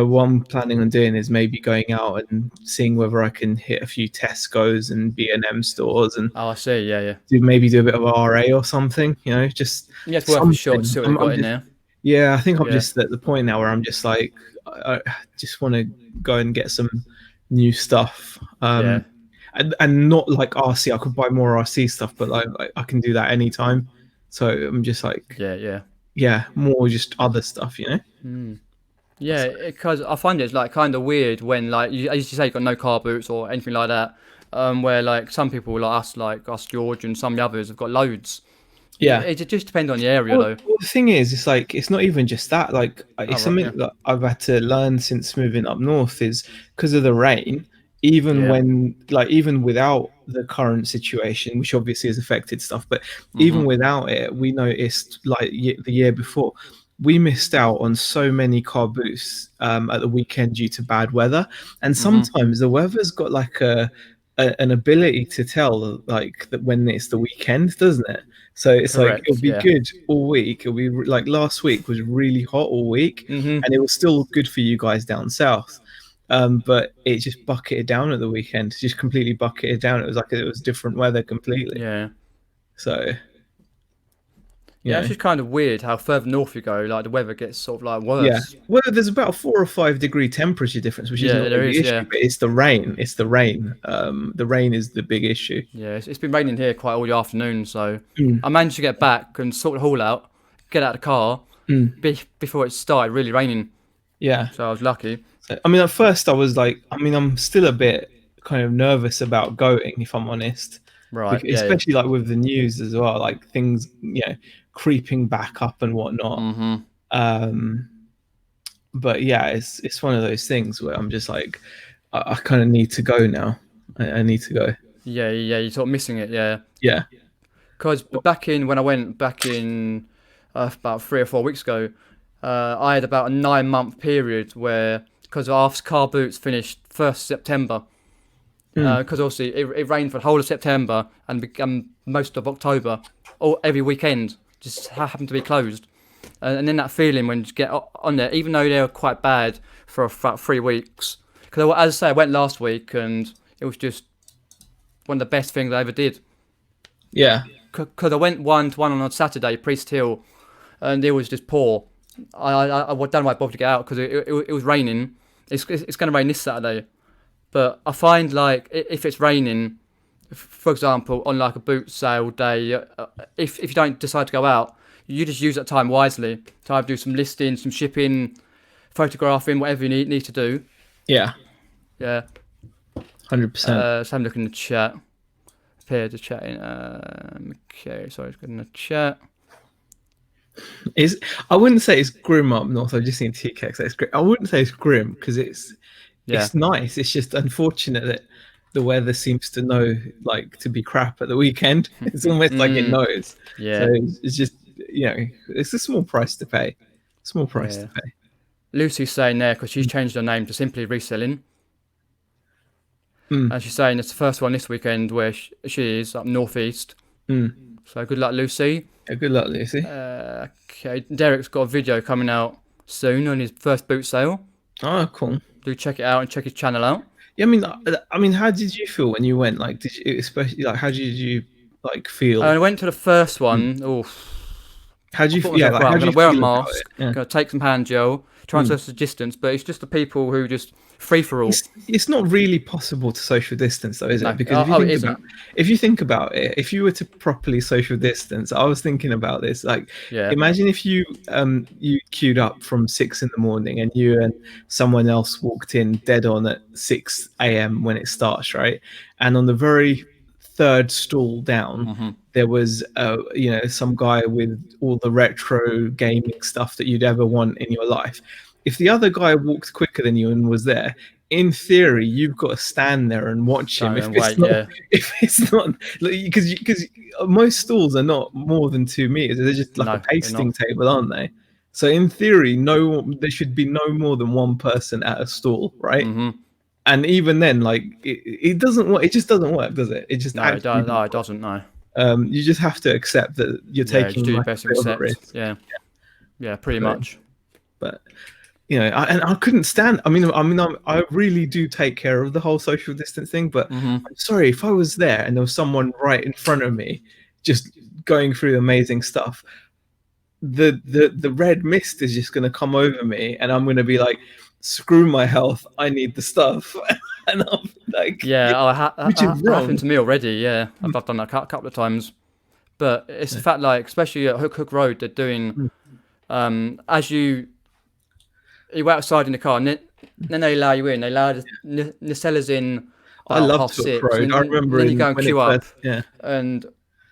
what I'm planning on doing is maybe going out and seeing whether I can hit a few Tesco's and B&M stores and I see, yeah. do a bit of RA or something. Just it's worth a shot to see what you've got in there. Yeah, I think I'm just at the point now where I'm just like, I just want to go and get some new stuff, and not like RC. I could buy more RC stuff, but like I can do that anytime. So I'm just like, more just other stuff, Yeah, because I find it's like kind of weird when, like, as you say, you've got no car boots or anything like that. Where like some people like us George and some of the others have got loads. Yeah, it just depends on the area, though. Well, the thing is, it's like it's not even just that. Like it's something that I've had to learn since moving up north is because of the rain. Even even without the current situation, which obviously has affected stuff, but even without it, we noticed like the year before, we missed out on so many car booths at the weekend due to bad weather, and sometimes the weather's got like an ability to tell like that when it's the weekend, doesn't it? So it's correct, like it'll be good all week. It'll be like last week was really hot all week, and it was still good for you guys down south. But it just bucketed down at the weekend. Just completely bucketed down. It was like it was different weather completely. Yeah. So. Yeah, it's just kind of weird how further north you go, like the weather gets sort of like worse. Yeah, well, there's about a 4 or 5 degree temperature difference, which is not the issue. But it's the rain. It's the rain. The rain is the big issue. Yeah, it's been raining here quite all the afternoon, so I managed to get back and sort the haul out, get out of the car before it started really raining. Yeah, so I was lucky. So, I mean, at first I was like, I'm still a bit kind of nervous about going, if I'm honest. Right. Especially like with the news as well, like things, creeping back up and whatnot. But yeah, it's one of those things where I'm just like, I kind of need to go now. I need to go. Yeah, you're sort of missing it. Yeah. Because when I went back in about 3 or 4 weeks ago, I had about a 9-month period where, because our car boots finished 1st September, because obviously it rained for the whole of September and most of October, or every weekend just happened to be closed. And then that feeling when you get on there, even though they were quite bad for about 3 weeks, because as I say, I went last week and it was just one of the best things I ever did. Yeah. because I went 1-1 on Saturday, Priest Hill, and it was just poor. I don't know why I bothered to get out because it was raining. It's going to rain this Saturday, but I find like if it's raining, for example, on like a boot sale day, if you don't decide to go out, you just use that time wisely to either do some listing, some shipping, photographing, whatever you need to do. Yeah. Yeah. 100%. So I'm looking in the chat. Appear to chat in. Okay, sorry, it's good in the chat. I wouldn't say it's grim up north. I just think TK says it's grim. I wouldn't say it's grim because it's nice. It's just unfortunate that the weather seems to know like to be crap at the weekend. It's almost like it knows. Yeah. So it's just it's a small price to pay. Small price to pay. Lucy's saying there because she's changed her name to simply Reselling. And she's saying it's the first one this weekend where she is up northeast. So good luck, Lucy. Yeah, good luck, Lucy. Okay, Derek's got a video coming out soon on his first boot sale. Oh, cool. Do check it out and check his channel out. Yeah, I mean, how did you feel when you went? Like, did you especially like how did you like feel? I went to the first one. How do you feel? Yeah, like, I'm gonna wear a mask. Yeah. Gonna take some hand gel. Try and social distance, but it's just the people who just free for all. It's not really possible to social distance, though, is it? Because if you think about it, if you were to properly social distance, I was thinking about this. Like, imagine if you queued up from 6 a.m. and you and someone else walked in dead on at 6 a.m. when it starts, right? And on the very third stall down, there was some guy with all the retro gaming stuff that you'd ever want in your life. If the other guy walked quicker than you and was there, in theory, you've got to stand there and watch him. If it's not, because most stalls are not more than 2 meters. They're just like a pasting table, aren't they? So in theory, there should be no more than one person at a stall, right? And even then, like it doesn't work. It just doesn't work, does it? It just it doesn't. No. You just have to accept that you're taking do like best a bit of a risk. Yeah, pretty much. But I couldn't stand. I really do take care of the whole social distance thing. But I'm sorry if I was there and there was someone right in front of me, just going through amazing stuff. The red mist is just going to come over me, and I'm going to be like, screw my health, I need the stuff. And I'm like, which is happened to me already. Yeah, I've done that a couple of times. But it's the fact, like, especially at Hook Road, they're doing as you go outside in the car, and then they allow you in. They allow the sellers in. I love Hook Road. I remember then you go and queue up. And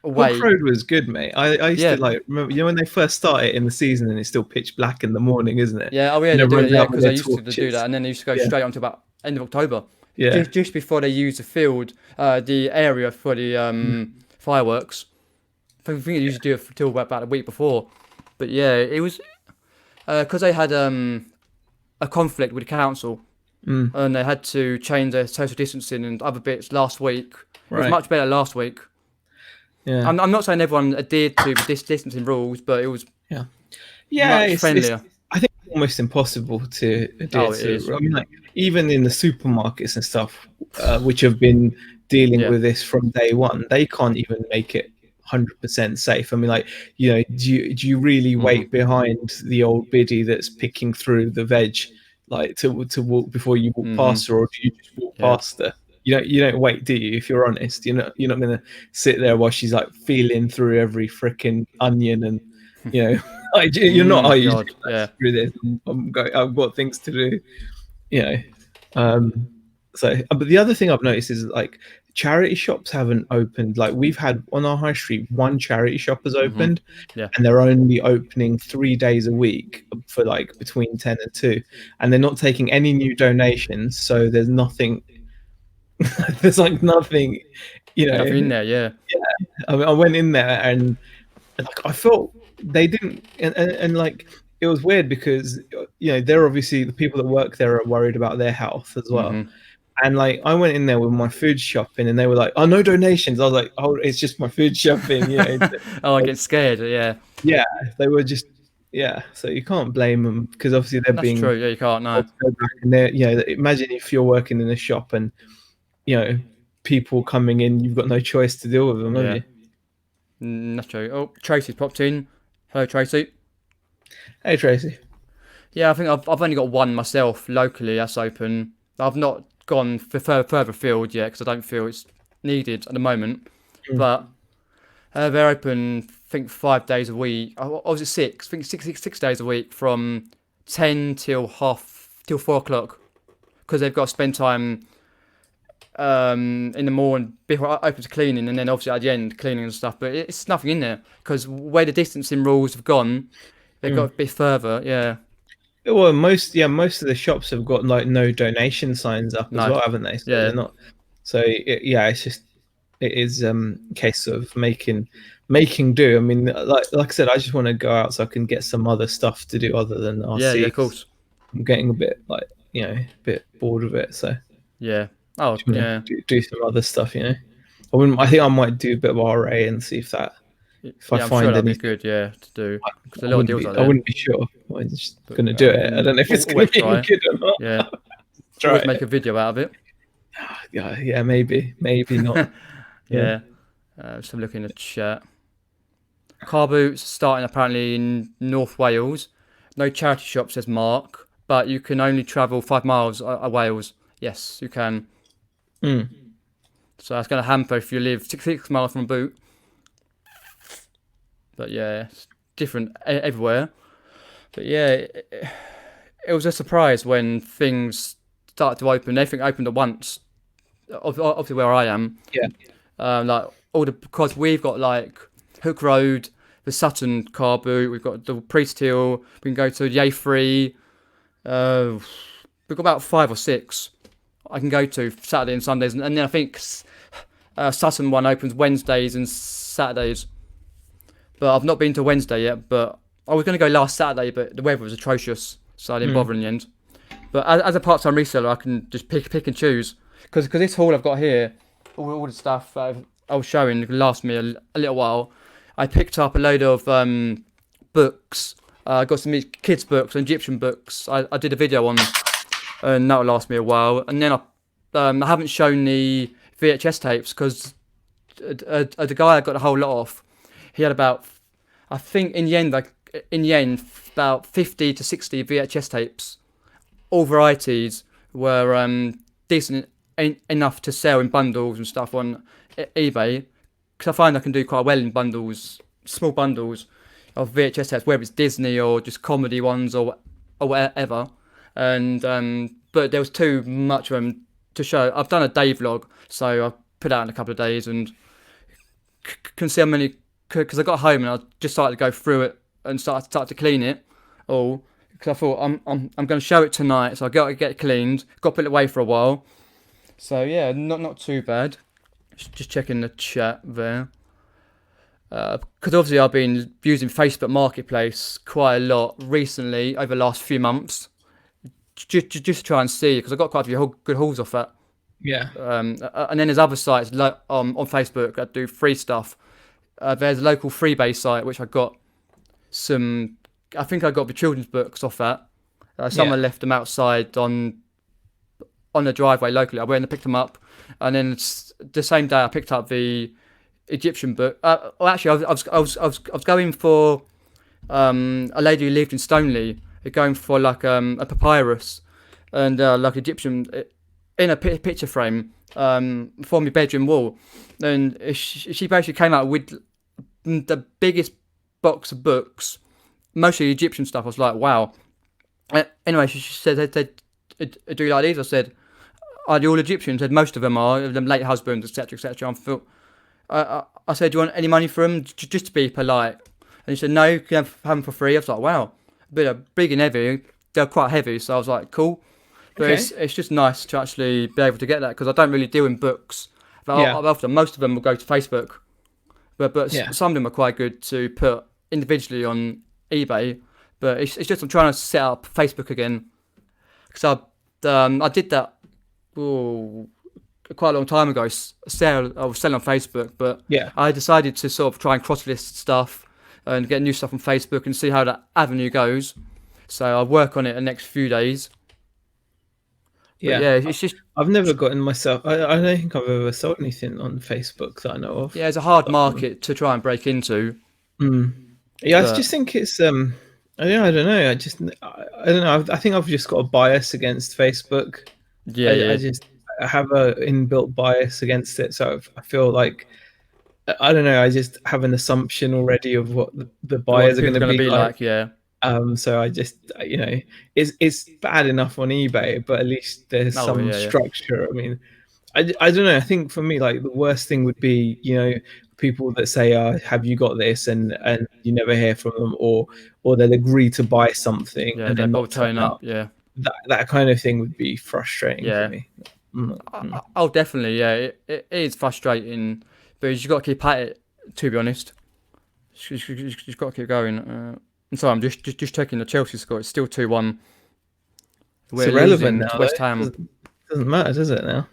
wait. Hook Road was good, mate. I used to like remember when they first started in the season and it's still pitch black in the morning, isn't it? Yeah, they do it, because they used to do that, and then they used to go straight on to about end of October. Yeah, just before they use the field, the area for the fireworks. I think they used to do it till about a week before. But yeah, it was because they had a conflict with the council, and they had to change their social distancing and other bits last week. It was much better last week. Yeah, I'm not saying everyone adhered to the distancing rules, but it was much friendlier. I think it's almost impossible to adhere to. I mean, like even in the supermarkets and stuff, which have been dealing with this from day one, they can't even make it 100% safe. I mean, like, do you really wait behind the old biddy that's picking through the veg, like to walk before you walk past her, or do you just walk past her? You don't wait, do you? If you're honest, you're not going to sit there while she's like feeling through every freaking onion and like, you're not. Screw this. I've got things to do. So, but the other thing I've noticed is like charity shops haven't opened. Like we've had on our high street, one charity shop has opened, and they're only opening 3 days a week for like between 10 and 2, and they're not taking any new donations. So there's nothing. There's like nothing, Nothing in there, yeah. I mean, I went in there and like I felt they didn't, and like it was weird because they're obviously the people that work there are worried about their health as well. And like I went in there with my food shopping, and they were like, "Oh, no donations." I was like, "Oh, it's just my food shopping." I get scared. Yeah, they were just. So you can't blame them because obviously they're being. That's true. Yeah, you can't. No. And imagine if you're working in a shop and people coming in, you've got no choice to deal with them, have you? That's true. Oh, Tracy's popped in. Hello, Tracy. Hey, Tracy. Yeah, I think I've only got one myself locally that's open. I've not gone for further afield yet because I don't feel it's needed at the moment. But they're open, I think 5 days a week. Or was it 6? I think 6 days a week from 10 till 4 o'clock because they've got to spend time in the morning before open to cleaning, and then obviously at the end cleaning and stuff. But it's nothing in there because where the distancing rules have gone, they've got a bit further. Yeah. Well, most of the shops have got like no donation signs up as well, haven't they? So they're not. So it's just it is a case of making do. I mean, like I said, I just want to go out so I can get some other stuff to do other than RC. Yeah, of course. I'm getting a bit like a bit bored of it. So yeah. Oh, yeah. Do some other stuff. I think I might do a bit of RA and see if I find sure that'd anything be good. Yeah, to do. Because a lot of deals out there. I wouldn't be sure. I'm just going to do it. I don't know if it's going to be any good or not. Yeah. Try make a video out of it. Yeah, maybe not. Yeah. Just have a look in the chat. Car boots starting apparently in North Wales. No charity shop, says Mark, but you can only travel 5 miles of Wales. Yes, you can. So that's going to hamper if you live 6 miles from a boot. But yeah, it's different everywhere. But yeah, it was a surprise when things started to open. Everything opened at once. Obviously, where I am. Yeah. Like because we've got like Hook Road, the Sutton car boot. We've got the Priest Hill. We can go to the A3. We've got about 5 or 6 I can go to Saturday and Sundays, and then I think Sutton one opens Wednesdays and Saturdays. But I've not been to Wednesday yet. But I was going to go last Saturday, but the weather was atrocious, so I didn't bother in the end. But as a part-time reseller, I can just pick and choose because this haul I've got here, all the stuff I was showing last me a little while. I picked up a load of books. I got some kids' books, Egyptian books. I did a video on, and that'll last me a while. And then I haven't shown the VHS tapes because the guy I got a whole lot off. He had about, I think in the end, about 50 to 60 VHS tapes. All varieties were decent enough to sell in bundles and stuff on eBay. Because I find I can do quite well in bundles, small bundles of VHS tapes, whether it's Disney or just comedy ones or whatever. And but there was too much of them to show. I've done a day vlog, so I put out in a couple of days and can see how many. Because I got home and I just started to go through it and start to clean it all. Because I thought I'm going to show it tonight, so I got to get it cleaned. Got to put it away for a while. So yeah, not too bad. Just checking the chat there. Because obviously I've been using Facebook Marketplace quite a lot recently over the last few months. Just to try and see, because I got quite a few good hauls off that. Yeah. And then there's other sites on Facebook that do free stuff. There's a local freebase site which I got some. I think I got the children's books off that. Someone left them outside on the driveway locally. I went and picked them up, and then the same day I picked up the Egyptian book. Actually, I was going for a lady who lived in Stoneleigh, going for like a papyrus and like Egyptian in a picture frame for my bedroom wall. And she basically came out with the biggest box of books, mostly Egyptian stuff. I was like, wow. Anyway, she said, do you like these? I said, are they all Egyptian? She said, most of them are, them late husbands, etc., etc. I said, do you want any money for them? Just to be polite. And he said, no, you can have them for free. I was like, wow. Bit big and heavy. They're quite heavy, so I was like, cool. But it's just nice to actually be able to get that, because I don't really deal in books. Often, most of them will go to Facebook. But some of them are quite good to put individually on eBay. But it's just I'm trying to set up Facebook again. Because I did that quite a long time ago. I was selling on Facebook, but I decided to sort of try and cross-list stuff and get new stuff on Facebook and see how that avenue goes. So I'll work on it the next few days. But Yeah, yeah, it's just I've never gotten myself. I don't think I've ever sold anything on Facebook that I know of. yeah, it's a hard market to try and break into. Mm. Yeah, I But just think it's I don't know. I don't know. I think I've just got a bias against Facebook. yeah, yeah. I have a inbuilt bias against it, so I feel like I don't know. I just have an assumption already of what the What the buyers are going people are to gonna be be like. like, yeah. So I just it's bad enough on eBay, but at least there's Oh some yeah, yeah. structure. I mean, I don't know. I think for me, like the worst thing would be, people that say, "Have you got this?" and you never hear from them, or they'll agree to buy something Yeah, and they then both not turn turn up. up. Yeah, That kind of thing would be frustrating for yeah. me. Oh, definitely. Yeah, it is frustrating, but you just got to keep at it. To be honest, just got to keep going. I'm sorry, I'm just checking the Chelsea score. It's still 2-1. It's We're irrelevant losing to now, though. West Ham. Doesn't matter, does it now?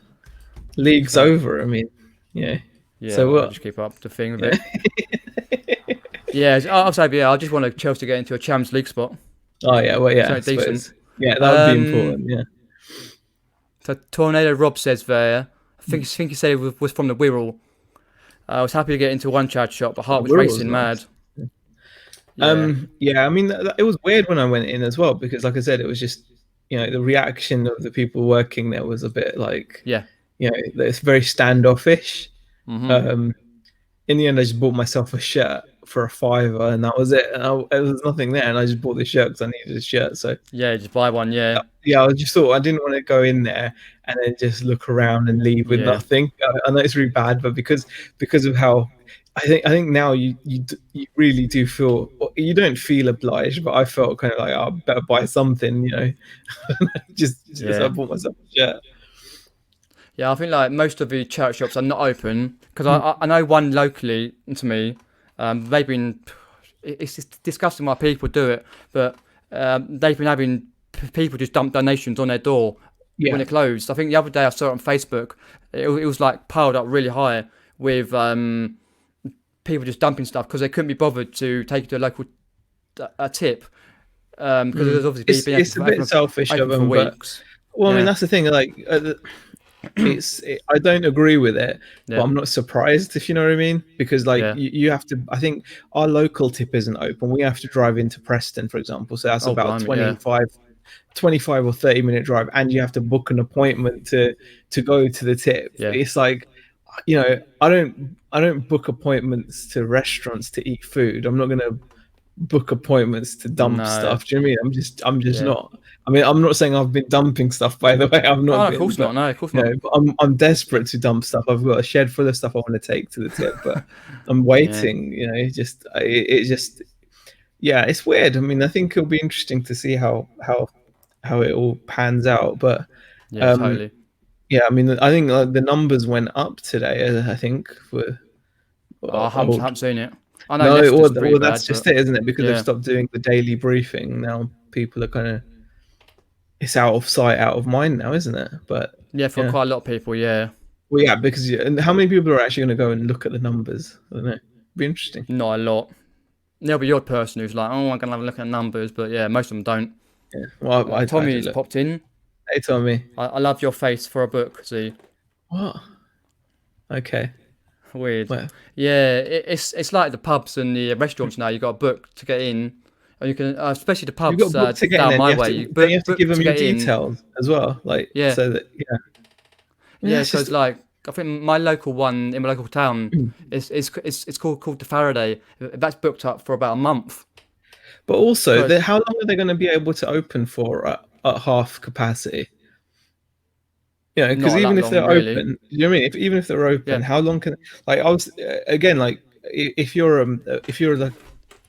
League's So over. I mean, yeah. yeah, So I'll what? just keep up the thing with it. Yeah, I'll say yeah. I just want Chelsea to get into a Champions League spot. Oh yeah, well yeah, I Something decent. suppose. Yeah, that would be important. Yeah. So Tornado Rob says there. I think he said it was from the Wirral. I was happy to get into one charge shop, but heart was Wirral's racing mad. nice. Yeah, Yeah, I mean, it was weird when I went in as well because, like I said, it was just, the reaction of the people working there was a bit like, yeah. it's very standoffish. Mhm. Um, in the end, I just bought myself a shirt for a fiver, and that was it. And there was nothing there, and I just bought the shirt because I needed a shirt. So Yeah, just buy one. Yeah, yeah, I just thought I didn't want to go in there and then just look around and leave with yeah, nothing. I know it's really bad, but because of how I think now you really do feel, well, you don't feel obliged, but I felt kind of like, oh, I better buy something, just I yeah. bought myself a shirt. Yeah, I think like most of the charity shops are not open because Mm. I know one locally to me. They've been it's just disgusting why people do it, but they've been having people just dump donations on their door when Yeah. it closed. I think the other day I saw it on Facebook. It was like piled up really high with people just dumping stuff because they couldn't be bothered to take it to a local tip because it was obviously been It's a bit selfish of open for them, but weeks. well, I mean Yeah, that's the thing. Like, I don't agree with it, but yeah, I'm not surprised, if you know what I mean, because like yeah. you have to. I think our local tip isn't open. We have to drive into Preston, for example, so that's Oh, about blimey, yeah, 25 or 30-minute drive, and you have to book an appointment to go to the tip. yeah. It's like, I don't book appointments to restaurants to eat food. I'm not going to book appointments to dump No, stuff. Do you know what I mean? I'm just yeah. not. I mean, I'm not saying I've been dumping stuff, by the way. I've Oh, not no, of been, course but not. No, of course not. but I'm desperate to dump stuff. I've got a shed full of stuff I want to take to the tip, but I'm Yeah, waiting. It just yeah, it's weird. I mean, I think it'll be interesting to see how it all pans out. But yeah, um, totally. yeah, I mean, I think the numbers went up today. I think for Oh, I haven't seen it. I know no, Leicester's pretty well, that's bad, just but it, isn't it? Because they've yeah, stopped doing the daily briefing now. People are kind of, it's out of sight, out of mind now, isn't it? But yeah, for yeah, quite a lot of people, yeah, well, yeah, because and how many people are actually going to go and look at the numbers? I don't know. Be interesting. not a lot. There'll be the odd person who's like, oh, I'm gonna have a look at numbers, but yeah, most of them don't. Yeah. Well, I had a Tommy's look. popped in. They told me I love your face for a book. See, what? Okay. weird. Well, Yeah, it's like the pubs and the restaurants now. You got a book to get in, or you can, especially the you've got a pubs book to get in, down then my you have way. to You then you have to book give them to your get in. details as well, like Yeah, so that yeah, it's just. because like I think my local one in my local town is called the Faraday. That's booked up for about a month. But also, Because how long are they going to be able to open for at half capacity? Because not even that if long, they're really. open, you know what I mean? Even if they're open, Yeah, how long can, like, I was again, like, if you're like,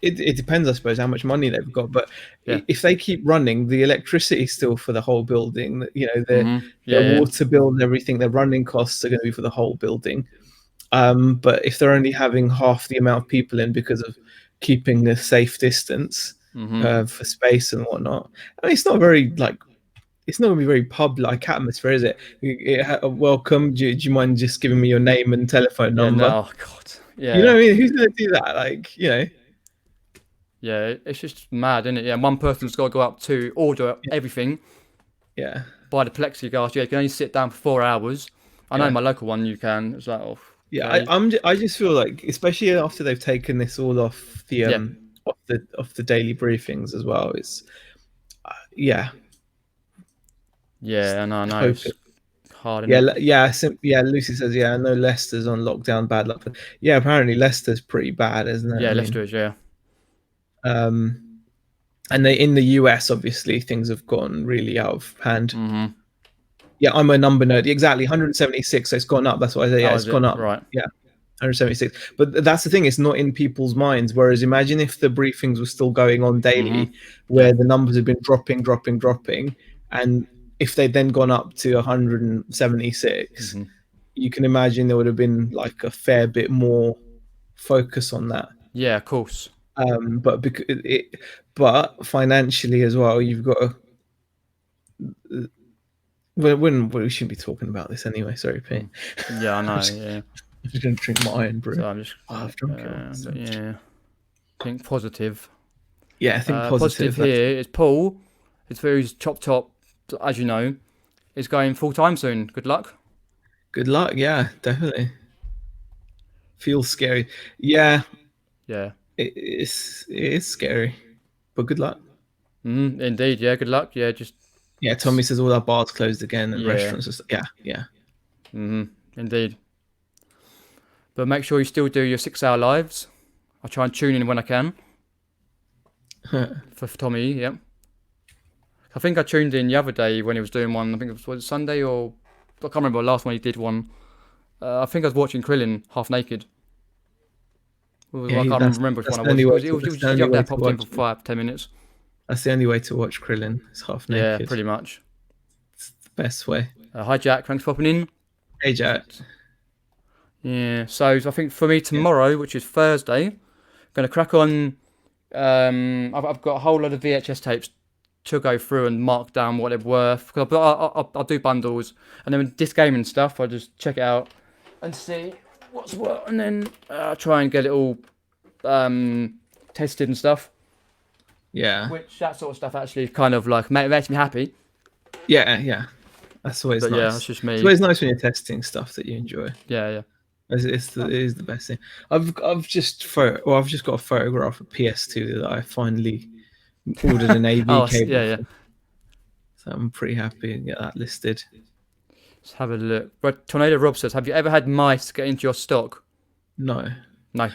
it depends, I suppose, how much money they've got. But yeah. if they keep running, the electricity is still for the whole building. Their Yeah, yeah. water bill and everything, their running costs are going to be for the whole building. But if they're only having half the amount of people in because of keeping a safe distance Mhm. for space and whatnot, I mean, it's not very like, it's not going to be very pub-like atmosphere, is it? Welcome. Do you mind just giving me your name and telephone Yeah, number? no, oh God. You know Yeah. what I mean? Who's going to do that? Like, Yeah, it's just mad, isn't it? Yeah, one person's got to go up to order yeah, everything. yeah. buy the plexiglass. Yeah, you can only sit down for 4 hours. I know Yeah. my local one you can. It's like, oh, Yeah, okay. I just feel like, especially after they've taken this all off the Yeah, off the daily briefings as well. It's yeah, yeah, just and I know hope it's it. hard, isn't Yeah, it? yeah. Lucy says, yeah, I know Leicester's on lockdown, bad luck. But yeah, apparently Leicester's pretty bad, isn't it? I Yeah, let's do mean, it. Yeah. um, and they in the US, obviously, things have gone really out of hand. Mhm. Yeah, I'm a number nerd. Exactly, 176. So it's gone up. That's what I say. Yeah, Oh, it's is it gone up. right? Yeah, 176. But that's the thing, it's not in people's minds. Whereas imagine if the briefings were still going on daily, Mhm. Yeah. where the numbers have been dropping, and if they'd then gone up to 176, Mhm. you can imagine there would have been like a fair bit more focus on that. Yeah, of course. But but financially as well, you've got to. We shouldn't be talking about this anyway. Sorry, Pete. Mm. Yeah, I know. Yeah. I'm just going to drink my iron brew. So I'm just. Oh, I've drunk it all. But yeah. Think positive. Yeah, I think Positive positive. That's here is Paul. His who's Chop Top, as you know, is going full time soon. Good luck. good luck. Yeah, definitely. Feels scary. Yeah, Yeah. it is scary, but good luck. Indeed. Yeah. Good luck. Yeah. Just. Yeah, Tommy says all our bars closed again and Yeah. restaurants. Yeah, yeah. Indeed. But make sure you still do your 6 hour lives. I try and tune in when I can for Tommy. Yeah. I think I tuned in the other day when he was doing one. I think was it Sunday or I can't remember the last one he did one. I think I was watching Krillin half naked. I Yeah, can't remember which that's one the I was. only way It to, was that's the just only up there, way to popped in watch. for 5-10 minutes. That's the only way to watch Krillin. It's half Yeah, naked. pretty much. It's the best way. Hi Jack, thanks for popping in. Hey Jack. Yeah, so I think for me Yeah. tomorrow, which is Thursday, gonna crack on. I've got a whole lot of VHS tapes to go through and mark down what they're worth. Cause I'll do bundles, and then with disc gaming stuff, I'll just check it out and see what's what, and then try and get it all tested and stuff. Yeah. Which that sort of stuff actually kind of like makes me happy. Yeah, yeah. That's always But nice. yeah, that's just me. It's always nice when you're testing stuff that you enjoy. Yeah, yeah. It is the best thing. I've just got a photograph of PS2 that I finally ordered an AV Oh, cable yeah, yeah. for. So I'm pretty happy to get that listed. Let's have a look. But Tornado Rob says, have you ever had mice get into your stock? No. No.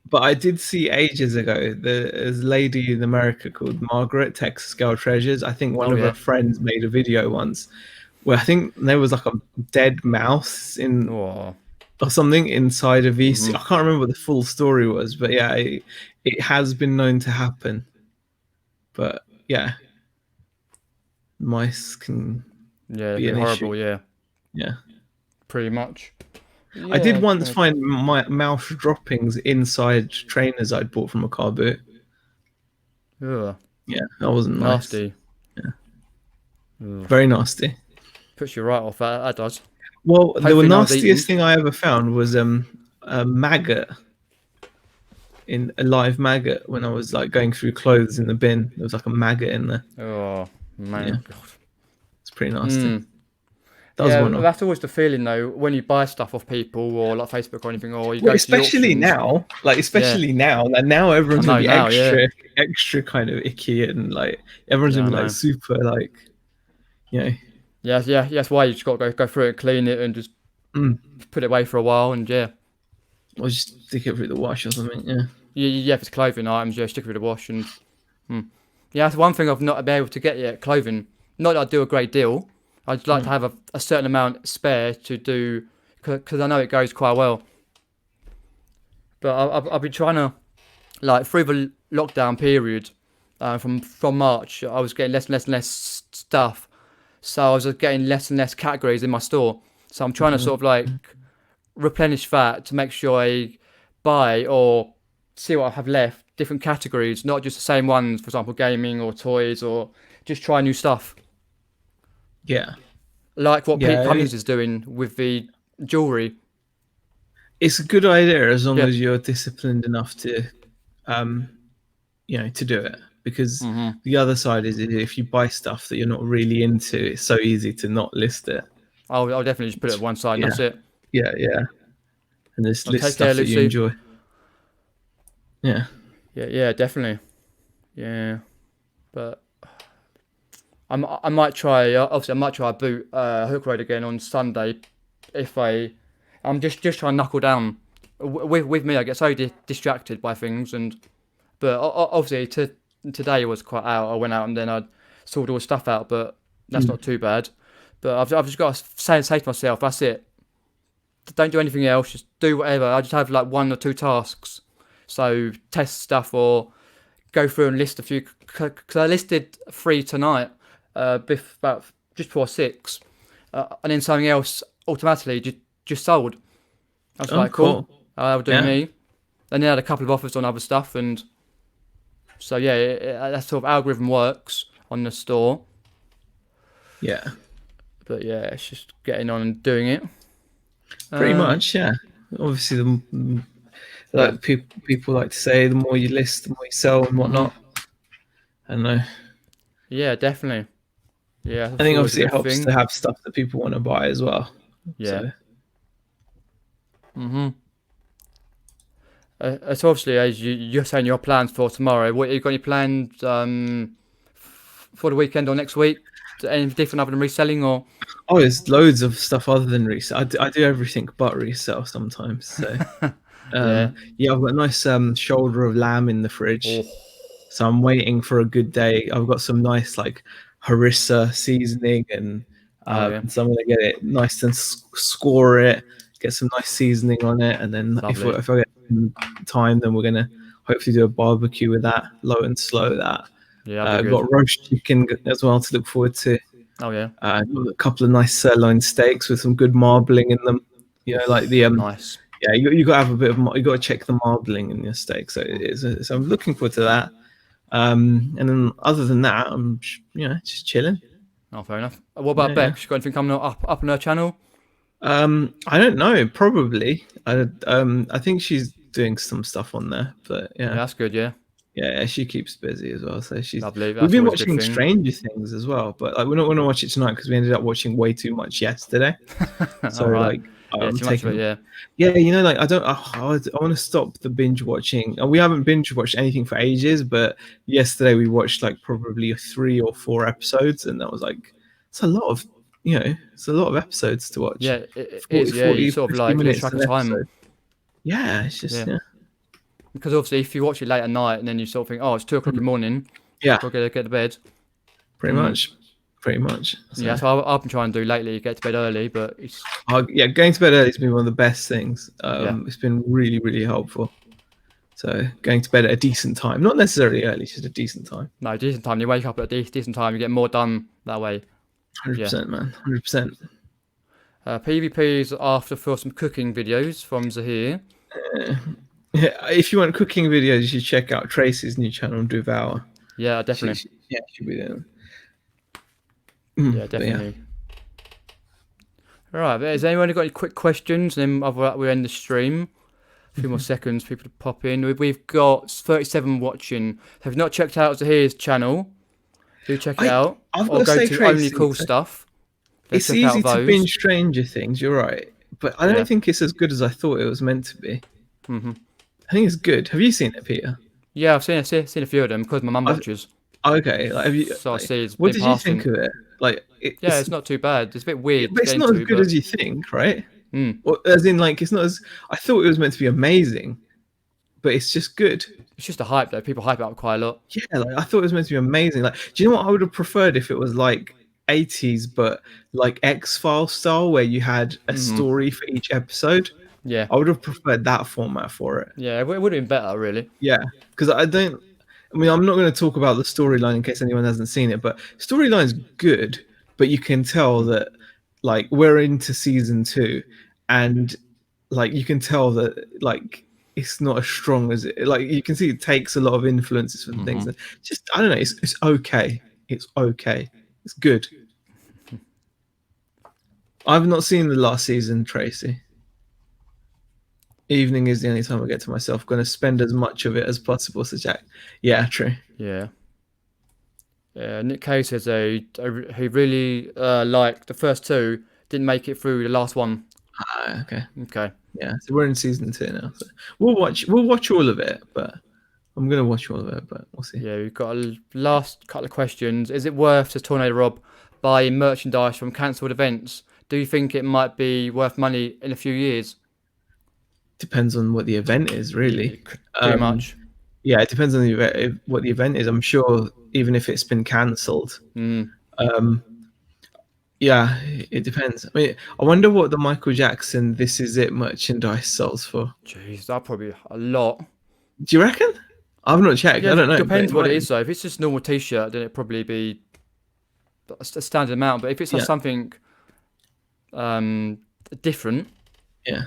But I did see ages ago there's a lady in America called Margaret, Texas Girl Treasures. I think one of her friends made a video once where I think there was like a dead mouse in or something inside a VC. I can't remember what the full story was, but yeah, it has been known to happen. But yeah, mice can be an horrible. issue. Yeah, pretty much. I did once find my mouse droppings inside trainers I'd bought from a car boot. Ugh. Yeah, that wasn't nasty. Nice. Yeah. Very nasty. Puts you right off. That does. Well, the nastiest thing I ever found was a maggot, in a live maggot when I was like going through clothes in the bin. There was like a maggot in there. Oh man, yeah. It's pretty nasty. That was one that's always the feeling though when you buy stuff off people or like Facebook or anything, or you go especially to now, now everyone's gonna be extra kind of icky and like everyone's gonna be like super like, you know. Yeah, that's why you just got to go through it and clean it and just put it away for a while and or just stick it through the wash or something. Yeah, if it's clothing items, stick it through the wash and yeah, that's one thing I've not been able to get yet. Clothing, not that I do a great deal. I'd like to have a certain amount spare to do because I know it goes quite well. But I've been trying to like through the lockdown period from March. I was getting less and less stuff. So I was getting less and less categories in my store. So I'm trying to sort of like replenish that to make sure I buy or see what I have left, different categories, not just the same ones, for example, gaming or toys, or just try new stuff. Yeah. Like what Pete Cummins is doing with the jewellery. It's a good idea as long as you're disciplined enough to, to do it. because Mm-hmm. the other side is if you buy stuff that you're not really into, it's so easy to not list it. I'll definitely just put it at one side and Yeah, that's it. yeah, and just I'll list take care, stuff that you Lucy. enjoy. Yeah. Yeah, definitely. Yeah, but I might try. Obviously, I might try a boot hook road again on Sunday. If I'm just trying to knuckle down. With me, I get so distracted by things, and but obviously today was quite out. I went out and then I sorted all the stuff out, but that's Mm. not too bad. But I've just got to say to myself, that's it. Don't do anything else. Just do whatever. I just have like 1 or 2 tasks. So test stuff or go through and list a few. Because I listed 3 tonight, about just before 6, and then something else automatically just sold. I was Oh, like, cool. cool. I'll do Yeah. me. And then I had a couple of offers on other stuff, and so yeah, that sort of algorithm works on the store. Yeah. But yeah, it's just getting on and doing it. Pretty much. Yeah. Obviously, Yeah. like people like to say, the more you list, the more you sell and Mhm. whatnot. I know. Yeah, definitely. Yeah, I that's think always a obviously it good helps to thing. have stuff that people want to buy as well. Yeah. So Mhm. So obviously, as you're saying your plans for tomorrow, what you got any plans for the weekend or next week? Anything different other than reselling or? oh, there's loads of stuff other than resell. I do everything but resell sometimes. So Yeah. yeah, I've got a nice shoulder of lamb in the fridge. Oh, So I'm waiting for a good day. I've got some nice like harissa seasoning, oh yeah, so I'm gonna get it nice and score it, get some nice seasoning on it, and then lovely. if I get some time, then we're gonna hopefully do a barbecue with that, low and slow that. Yeah, that'll be good. Got roast chicken as well to look forward to. Oh yeah, Got a couple of nice sirloin steaks with some good marbling in them. You know, like the nice. yeah, you got to have a bit of you got to check the marbling in your steak. So so I'm looking forward to that. And then other than that, I'm just chilling. Oh, fair enough. What Yeah, about yeah. Beck? She got anything coming up on her channel? I don't know. Probably. I think she's doing some stuff on there, but Yeah, yeah, that's good. Yeah, yeah, she keeps busy as well. So lovely. we've That's been always a good watching thing. Stranger Things as well, but like we're not going to watch it tonight because we ended up watching way too much yesterday. So All right. like Yeah, I'm too much of it. taking. Yeah. Yeah, like I don't. I want to stop the binge watching. We haven't binge watched anything for ages, but yesterday we watched like probably 3 or 4 episodes, and that was like it's a lot of it's a lot of episodes to watch. Yeah, it 40, is. Yeah, you 40, sort of 50 like lose minutes track of an time. episode. Yeah, it's just Yeah, because obviously if you watch it late at night and then you sort of think, oh, it's 2 o'clock in the morning, yeah, gotta get to bed. pretty Mm. much, pretty much. Yeah, So that's what I've been trying to do lately. Get to bed early, but it's yeah, going to bed early has been one of the best things. yeah, It's been really, really helpful. So going to bed at a decent time, not necessarily early, just a decent time. no decent time. You wake up at a decent time, you get more done that way. Yeah. 100%, man. 100%. PvPs after for some cooking videos from Zahir. Yeah, if you want cooking videos, you should check out Tracy's new channel, Devour. Yeah, definitely. She'll be there. Yeah, But yeah. definitely. All right, but has anyone got any quick questions? And then other we end the stream. A few more seconds, people to pop in. We've got 37 watching. If you've not checked out Zahir's channel, do check it out. I've Or got to go say, to Only Tracy, Cool Stuff. it's Check out easy to those. binge Stranger Things. You're right, but I Yeah. don't think it's as good as I thought it was meant to be. Mm-hmm. I think it's good. Have you seen it, Peter? Yeah, I've seen a few of them because my mum watches. Okay, like, have you? So I see it's What in did you think passing. of it? Like, Yeah, it's not too bad. It's a bit weird but to it's get not as into, good but as you think, right? mm, Or, as in, like, it's not as I thought it was meant to be amazing, but it's just good. it's just a hype though. People hype it up quite a lot. Yeah, like I thought it was meant to be amazing. Like, do you know what I would have preferred if it was like 80s, but like X-File style, where you had a story for each episode? Yeah, I would have preferred that format for it. yeah, it would have been better, really. Yeah, because I don't. I mean, I'm not going to talk about the storyline in case anyone hasn't seen it, but storyline's good, but you can tell that like we're into season 2, and like you can tell that like it's not as strong as it. Like you can see it takes a lot of influences from things. And just I don't know. It's okay. It's okay. It's good. I've not seen the last season, Tracy. Evening is the only time I get to myself. Going to spend as much of it as possible. So Jack, yeah, true. Yeah. Nick Cage says he really liked the first two, didn't make it through the last one. Okay. Okay. Yeah. So we're in season 2 now. So we'll watch all of it, but I'm gonna watch all of it, but we'll see. Yeah, we've got a last couple of questions. Is it worth, says Tornado Rob, buying merchandise from cancelled events? Do you think it might be worth money in a few years? Depends on what the event is, Yeah, really. pretty much. Yeah, it depends on the event, what the event is. I'm sure even if it's been cancelled. Mm. Yeah, it depends. I mean, I wonder what the Michael Jackson "This Is It" merchandise sells for. Jeez, that probably a lot. Do you reckon? I've not checked. Yeah, I don't it know, but depends it what it might. is though. If it's just a normal T-shirt, then it'd probably be a standard amount. But if it's Yeah, something um different, yeah.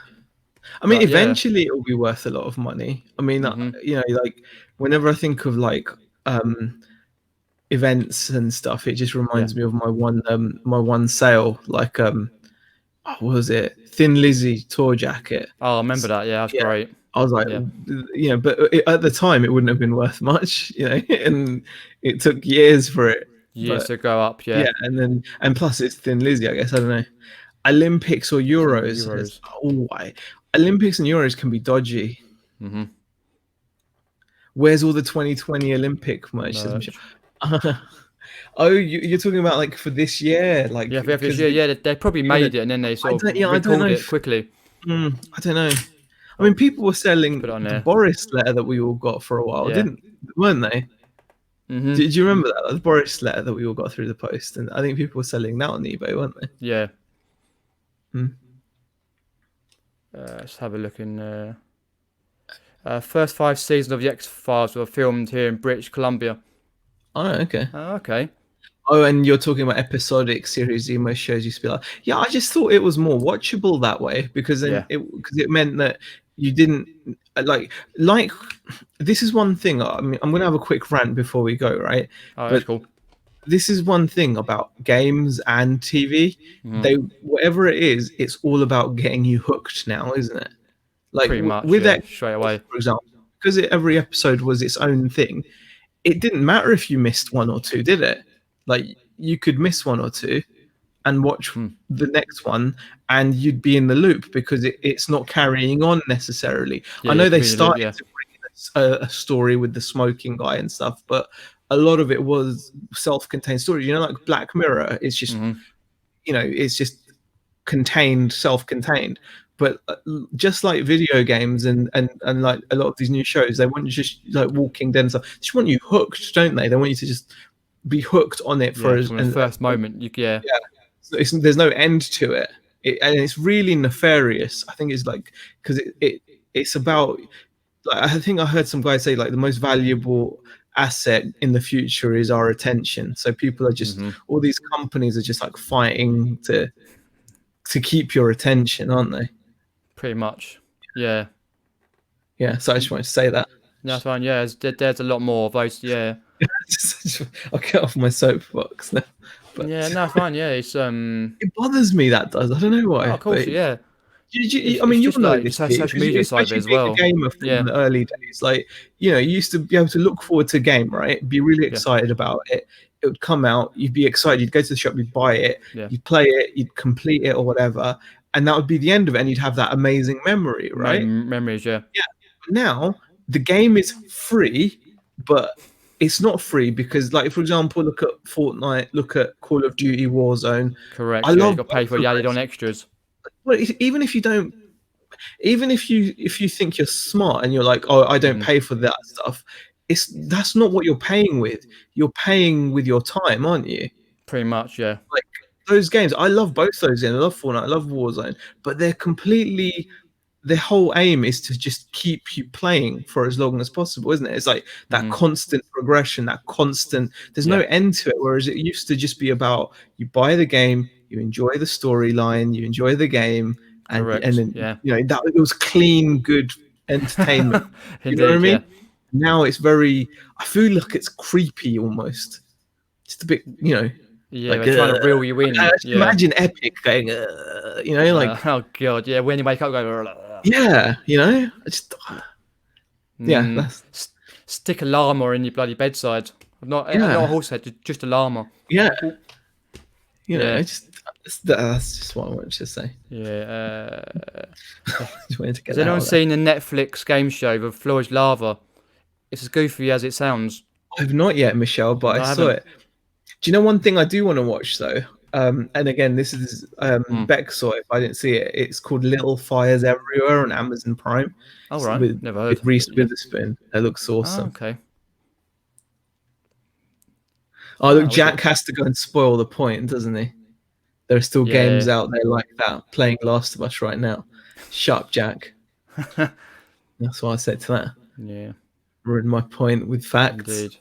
I mean, but yeah. eventually it will be worth a lot of money. I mean, Mhm. like whenever I think of like events and stuff, it just Yeah. reminds me of my one sale. Like what was it? Thin Lizzy tour jacket. Oh, I remember that. Yeah, that's Yeah, great. I was like, Yeah, but at the time it wouldn't have been worth much, and it took years for it. years But to go up. Yeah, yeah, and plus it's Thin Lizzy, I guess. I don't know. Olympics or some Euros? Euros. Olympics and Euros can be dodgy. Mhm. Where's all the 2020 Olympic merch? Says Michelle. Merch. Oh, you're talking about like for this year, Yeah, like for this because year. Yeah, they probably yeah, made it and then they I sort of don't, yeah, I don't know recalled it if quickly. I don't know. I mean, Oh, people were just put it selling on the there. Boris letter that we all got for a while, Yeah. weren't they? Mhm. Did you remember that? The Boris letter that we all got through the post, and I think people were selling that on eBay, weren't they? Yeah. Hmm. Let's have a look in. First 5 seasons of the X Files were filmed here in British Columbia. Oh, okay. Oh, okay. Oh, and you're talking about episodic series. Most shows used to be like, yeah. I just thought it was more watchable that way because Yeah. it meant that you didn't like. This is one thing. I mean, I'm gonna have a quick rant before we go, right? Oh, that's But cool. this is one thing about games and TV. Mhm. They whatever it is, it's all about getting you hooked now, isn't it? Like Pretty much. with Yeah. X, Straight away. for example, because every episode was its own thing. It didn't matter if you missed one or two, did it? Like you could miss one or two and watch Hmm. the next one, and you'd be in the loop because it's not carrying on necessarily. Yeah. I Yeah. know they Pretty loop. started Yeah. to bring in a story with the smoking guy and stuff, but a lot of it was self-contained stories. Like Black Mirror, it's just Mhm. it's just contained, self-contained. But just like video games and like a lot of these new shows, they want you just like Walking Dead and stuff. They just want you hooked, don't they? They want you to just be hooked on it for Yeah. as From the first moment, yeah. yeah. There's no end to it. And it's really nefarious. I think it's like because it's about like I think I heard some guy say like the most valuable asset in the future is our attention. So people are just Mhm. all these companies are just like fighting to keep your attention, aren't they? Pretty much. Yeah. Yeah. So I just wanted to say that. That's fine. Yeah. There's a lot more of those. Yeah. I'll get off my soapbox now. But Yeah. No, fine. Yeah. It's it bothers me that does. I don't know Oh, why, of course. but Yeah. I It's mean, you'll just know like the this, Pete, social because media side of it especially as being a well. gamer from Yeah. the early days, like you used to be able to look forward to a game, right? Be really Yeah. excited about it. It would come out, you'd be excited, you'd go to the shop, you'd buy it, Yeah. you'd play it, you'd complete it or whatever, and that would be the end of it, and you'd have that amazing memory, right? Memories. Yeah. Yeah. Now the game is free, but it's not free because, like, for example, look at Fortnite, look at Call of Duty Warzone. I Correct. Yeah. You love got to pay both for of the added on those. extras. Well, even if you don't, even if you think you're smart and you're like, oh, I don't Mhm. pay for that stuff, that's not what you're paying with. You're paying with your time, aren't you? Pretty much. Yeah. Like those games, I love both those games. I love Fortnite, I love Warzone, but they're completely. Their whole aim is to just keep you playing for as long as possible, isn't it? It's like that Mhm. constant progression, that constant. There's no Yeah. end to it. Whereas it used to just be about you buy the game, you enjoy the storyline, you enjoy the game, and Correct. then Yeah. that it was clean, good entertainment. You know what I Indeed. mean? Yeah. Now it's very. I feel like it's creepy almost. Just a bit, Yeah. like. They're trying to reel you I in. just Yeah. imagine Epic going, like Oh god. Yeah. When you wake up, go. yeah, I just. Yeah, Mm. that's Stick a llama in your bloody bedside. Yeah, not a horse head, just a llama. yeah. Oh, I yeah, just that's just what I wanted to say. yeah. Just wanted to get Has that anyone out there. seen the Netflix game show with Floyd's Lava? It's as goofy as it sounds. I've not yet, Michelle, but I No, I saw haven't. it. Do you know one thing I do want to watch though? And again, this is Mm. Beck saw it. If I didn't see it, it's called Little Fires Everywhere on Amazon Prime. Oh, It's right. with Never with heard. Reese But yeah. Witherspoon. That looks Oh, awesome. okay. Oh, look, Ah, wicked. Jack has to go and spoil the point, doesn't he? There are still games Yeah. out there like that playing Last of Us right now. Shut up, Jack. That's what I said to that. Yeah, Ruined my point with facts. indeed.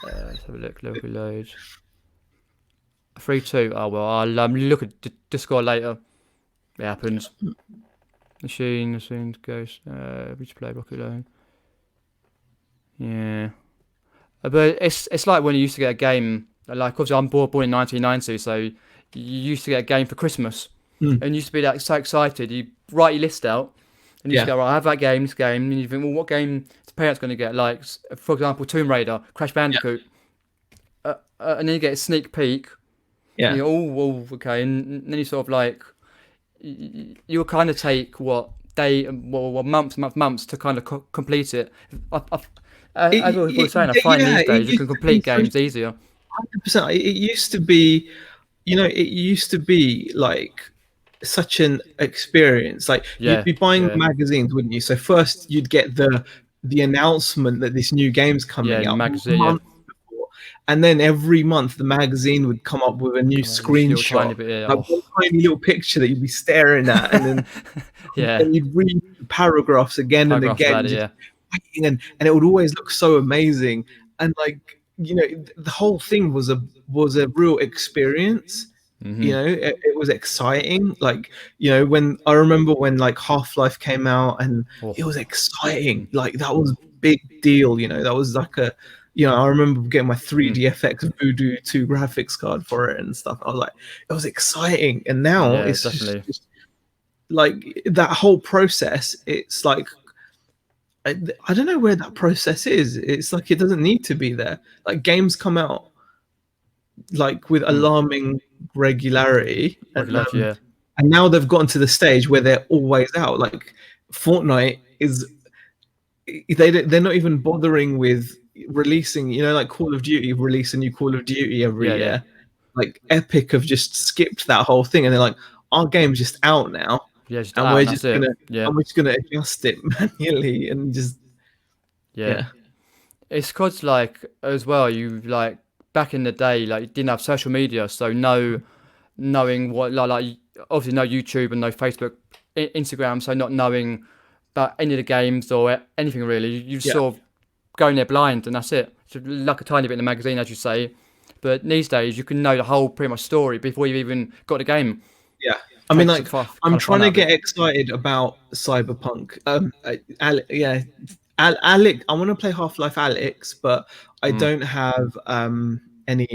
Let's have a look. Local load. 3-2. Oh, well, I'll look at Discord later. It happens. Machine goes. Which play Rocket Load. Yeah. But it's like when you used to get a game. Like, obviously, I'm born in 1990, so you used to get a game for Christmas. Mm. And you used to be like so excited. You write your list out. And you just Yeah. go, right, I have that game, this game. And you think, well, what game is the parents going to get? Like, for example, Tomb Raider, Crash Yeah. Bandicoot. And then you get a sneak peek. Yeah. And you go, oh, okay. And then you sort of like, you'll kind of take months to kind of complete it. As I was saying, I find Yeah, these it days you used can to be complete games easier. 100%. It used to be, it used to be like such an experience. Like you'd Yeah, be buying yeah, magazines, wouldn't you? So first you'd get the announcement that this new game's yeah. coming In the out magazine, yeah. months before, and then every month the magazine would come up with a new Come on, this little screenshot, tiny bit. Yeah, like one tiny little picture that you'd be staring at, and then yeah. you'd read paragraphs again and Paragraphs again, about it. just Yeah. waiting, and it would always look so amazing. And like the whole thing was a real experience. Mhm. It was exciting. Like when I remember when like Half-Life came out, and Oh. it was exciting. Like that was a big deal. That was like a I remember getting my 3DFX Voodoo 2 graphics card for it and stuff. I was like, it was exciting. And now Yeah, it's definitely. just like that whole process. It's like I don't know where that process is. It's like it doesn't need to be there. Like games come out like with alarming regularity, Regularity. Yeah. and now they've gotten to the stage where they're always out. Like Fortnite is, they're not even bothering with releasing. Like Call of Duty release a new Call of Duty every Yeah, yeah. year. Like Epic have just skipped that whole thing, and they're like, our game's just out now, Yeah, just and out, and that's it. Yeah. we're just gonna adjust it manually and just Yeah. It's cause like as well, you like back in the day, like you didn't have social media, so knowing what like obviously no YouTube and no Facebook, Instagram, so not knowing about any of the games or anything really. You Yeah. sort of go in there blind, and that's it. So like a tiny bit in the magazine, as you say. But these days, you can know the whole pretty much story before you've even got the game. Yeah. I mean, Takes like, the I'm kind of fun trying to out of it. get excited about Cyberpunk. Yeah, Alex. I want to play Half-Life Alex, but I don't have any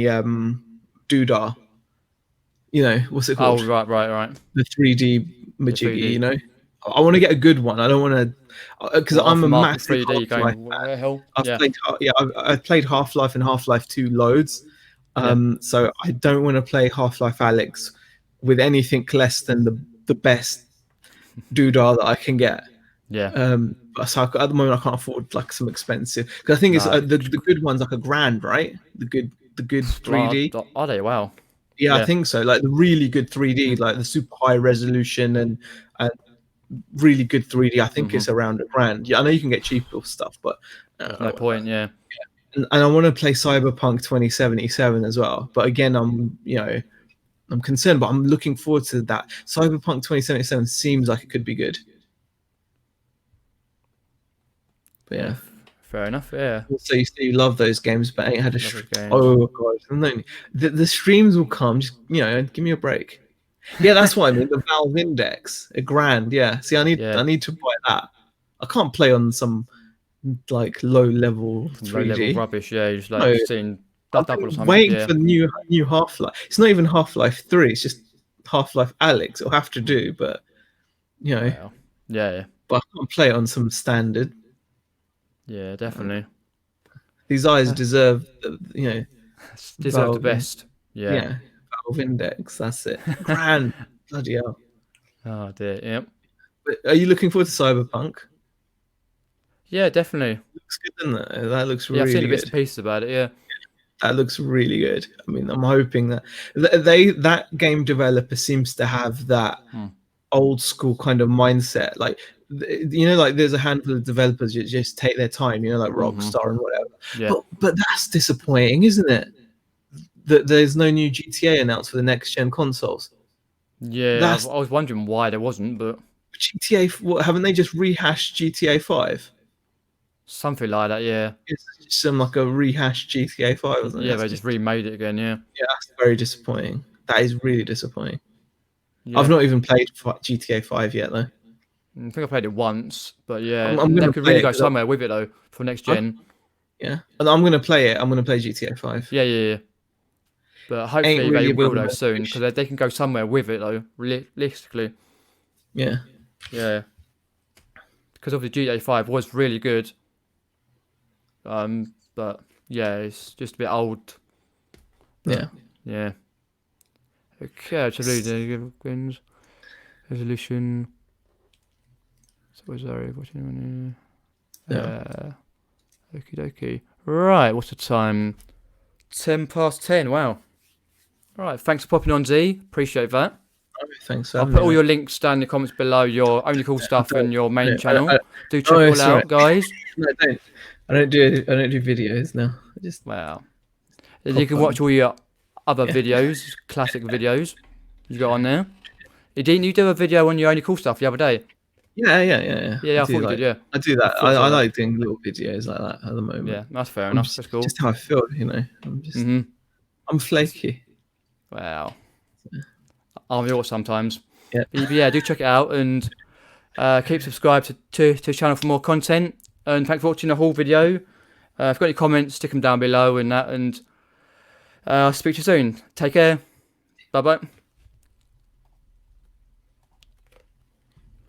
doodah. What's it Oh, called? right. The 3D The majiggy. 3D. I want to get a good one. I don't want to, because Well, I'm a aftermarket massive 3D Half-Life going, fan. where the hell? I've Yeah. played, I've played Half-Life and Half-Life 2 loads. Yeah. So I don't want to play Half-Life Alex with anything less than the best doodah that I can get. Yeah. So at the moment I can't afford like some expensive, because I think it's No. the good one's like $1,000, right? The good 3D. Are they? Wow. Yeah, I Yeah. think so. Like the really good 3D, like the super high resolution and really good 3D. I think it's around $1,000. Yeah, I know you can get cheaper stuff, but There's no point. Yeah. and I want to play Cyberpunk 2077 as well. But again, I'm concerned, but I'm looking forward to that. Cyberpunk 2077 seems like it could be good. But yeah. Fair enough. Yeah. So you say you love those games, but ain't had a Love those games. oh god, no, the streams will come. Just give me a break. Yeah, that's what I mean. The Valve Index, $1,000. Yeah. See, I need Yeah. to buy that. I can't play on some like low level 3D. Low level rubbish. Yeah. Just like No. seeing I've double or been something. waiting Yeah. for new Half-Life. It's not even Half-Life 3. It's just Half-Life Alex. It'll have to do, but Well, yeah. but I can't play it on some standard. Yeah. Definitely. These eyes deserve, you know, Deserve the Valve. best. Yeah. Yeah, Valve Index. That's it. Grand. Bloody hell. Oh dear. Yep. But are you looking forward to Cyberpunk? Yeah, definitely. Looks good, doesn't it? That looks Yeah, I've seen really the bits and good. pieces about it. Yeah. That looks really good. I mean, I'm hoping that that game developer seems to have that old school kind of mindset. Like, you know, like there's a handful of developers that just take their time, you know, like Rockstar and whatever. Yeah. But that's disappointing, isn't it? That there's no new GTA announced for the next gen consoles. Yeah, I was wondering why there wasn't, but GTA, what, haven't they just rehashed GTA 5? something like that. Yeah. It's some like a rehashed GTA 5, wasn't it? Yeah, they just remade it again. Yeah. Yeah, that's very disappointing. That is really disappointing. Yeah. I've not even played GTA 5 yet, though. I think I played it once, but yeah, I'm they gonna could play really it go 'cause somewhere with it though for next gen. Yeah, and I'm gonna play it. I'm gonna play GTA 5. Yeah. But hopefully really they will above though my soon wish. because they can go somewhere with it though, realistically. Yeah. Yeah. Because obviously GTA 5 was really good. But yeah, it's just a bit old. Yeah. Yeah. Okay, to read the wins. Resolution. So was there watching Yeah. Okie dokie. Right, what's the time? 10 past 10. Wow. Right, thanks for popping on, Z. Appreciate that. Thanks. I'll put all your links down in the comments below, your only cool stuff and your main channel. Do check it all out, guys. No, I don't do videos now. I just Wow. You can watch all your other videos, classic videos you got on there. Didn't you do a video on your only cool stuff the other day? Yeah. Yeah, I thought you did, yeah. I do that. I like doing little videos like that at the moment. Yeah, that's fair enough. That's cool. Just how I feel, you know. I'm flaky. Wow. I'm yours sometimes. Yeah. But yeah, do check it out and keep subscribed to the channel for more content. And thanks for watching the whole video. If you've got any comments, stick them down below and that. And I'll speak to you soon. Take care. Bye-bye.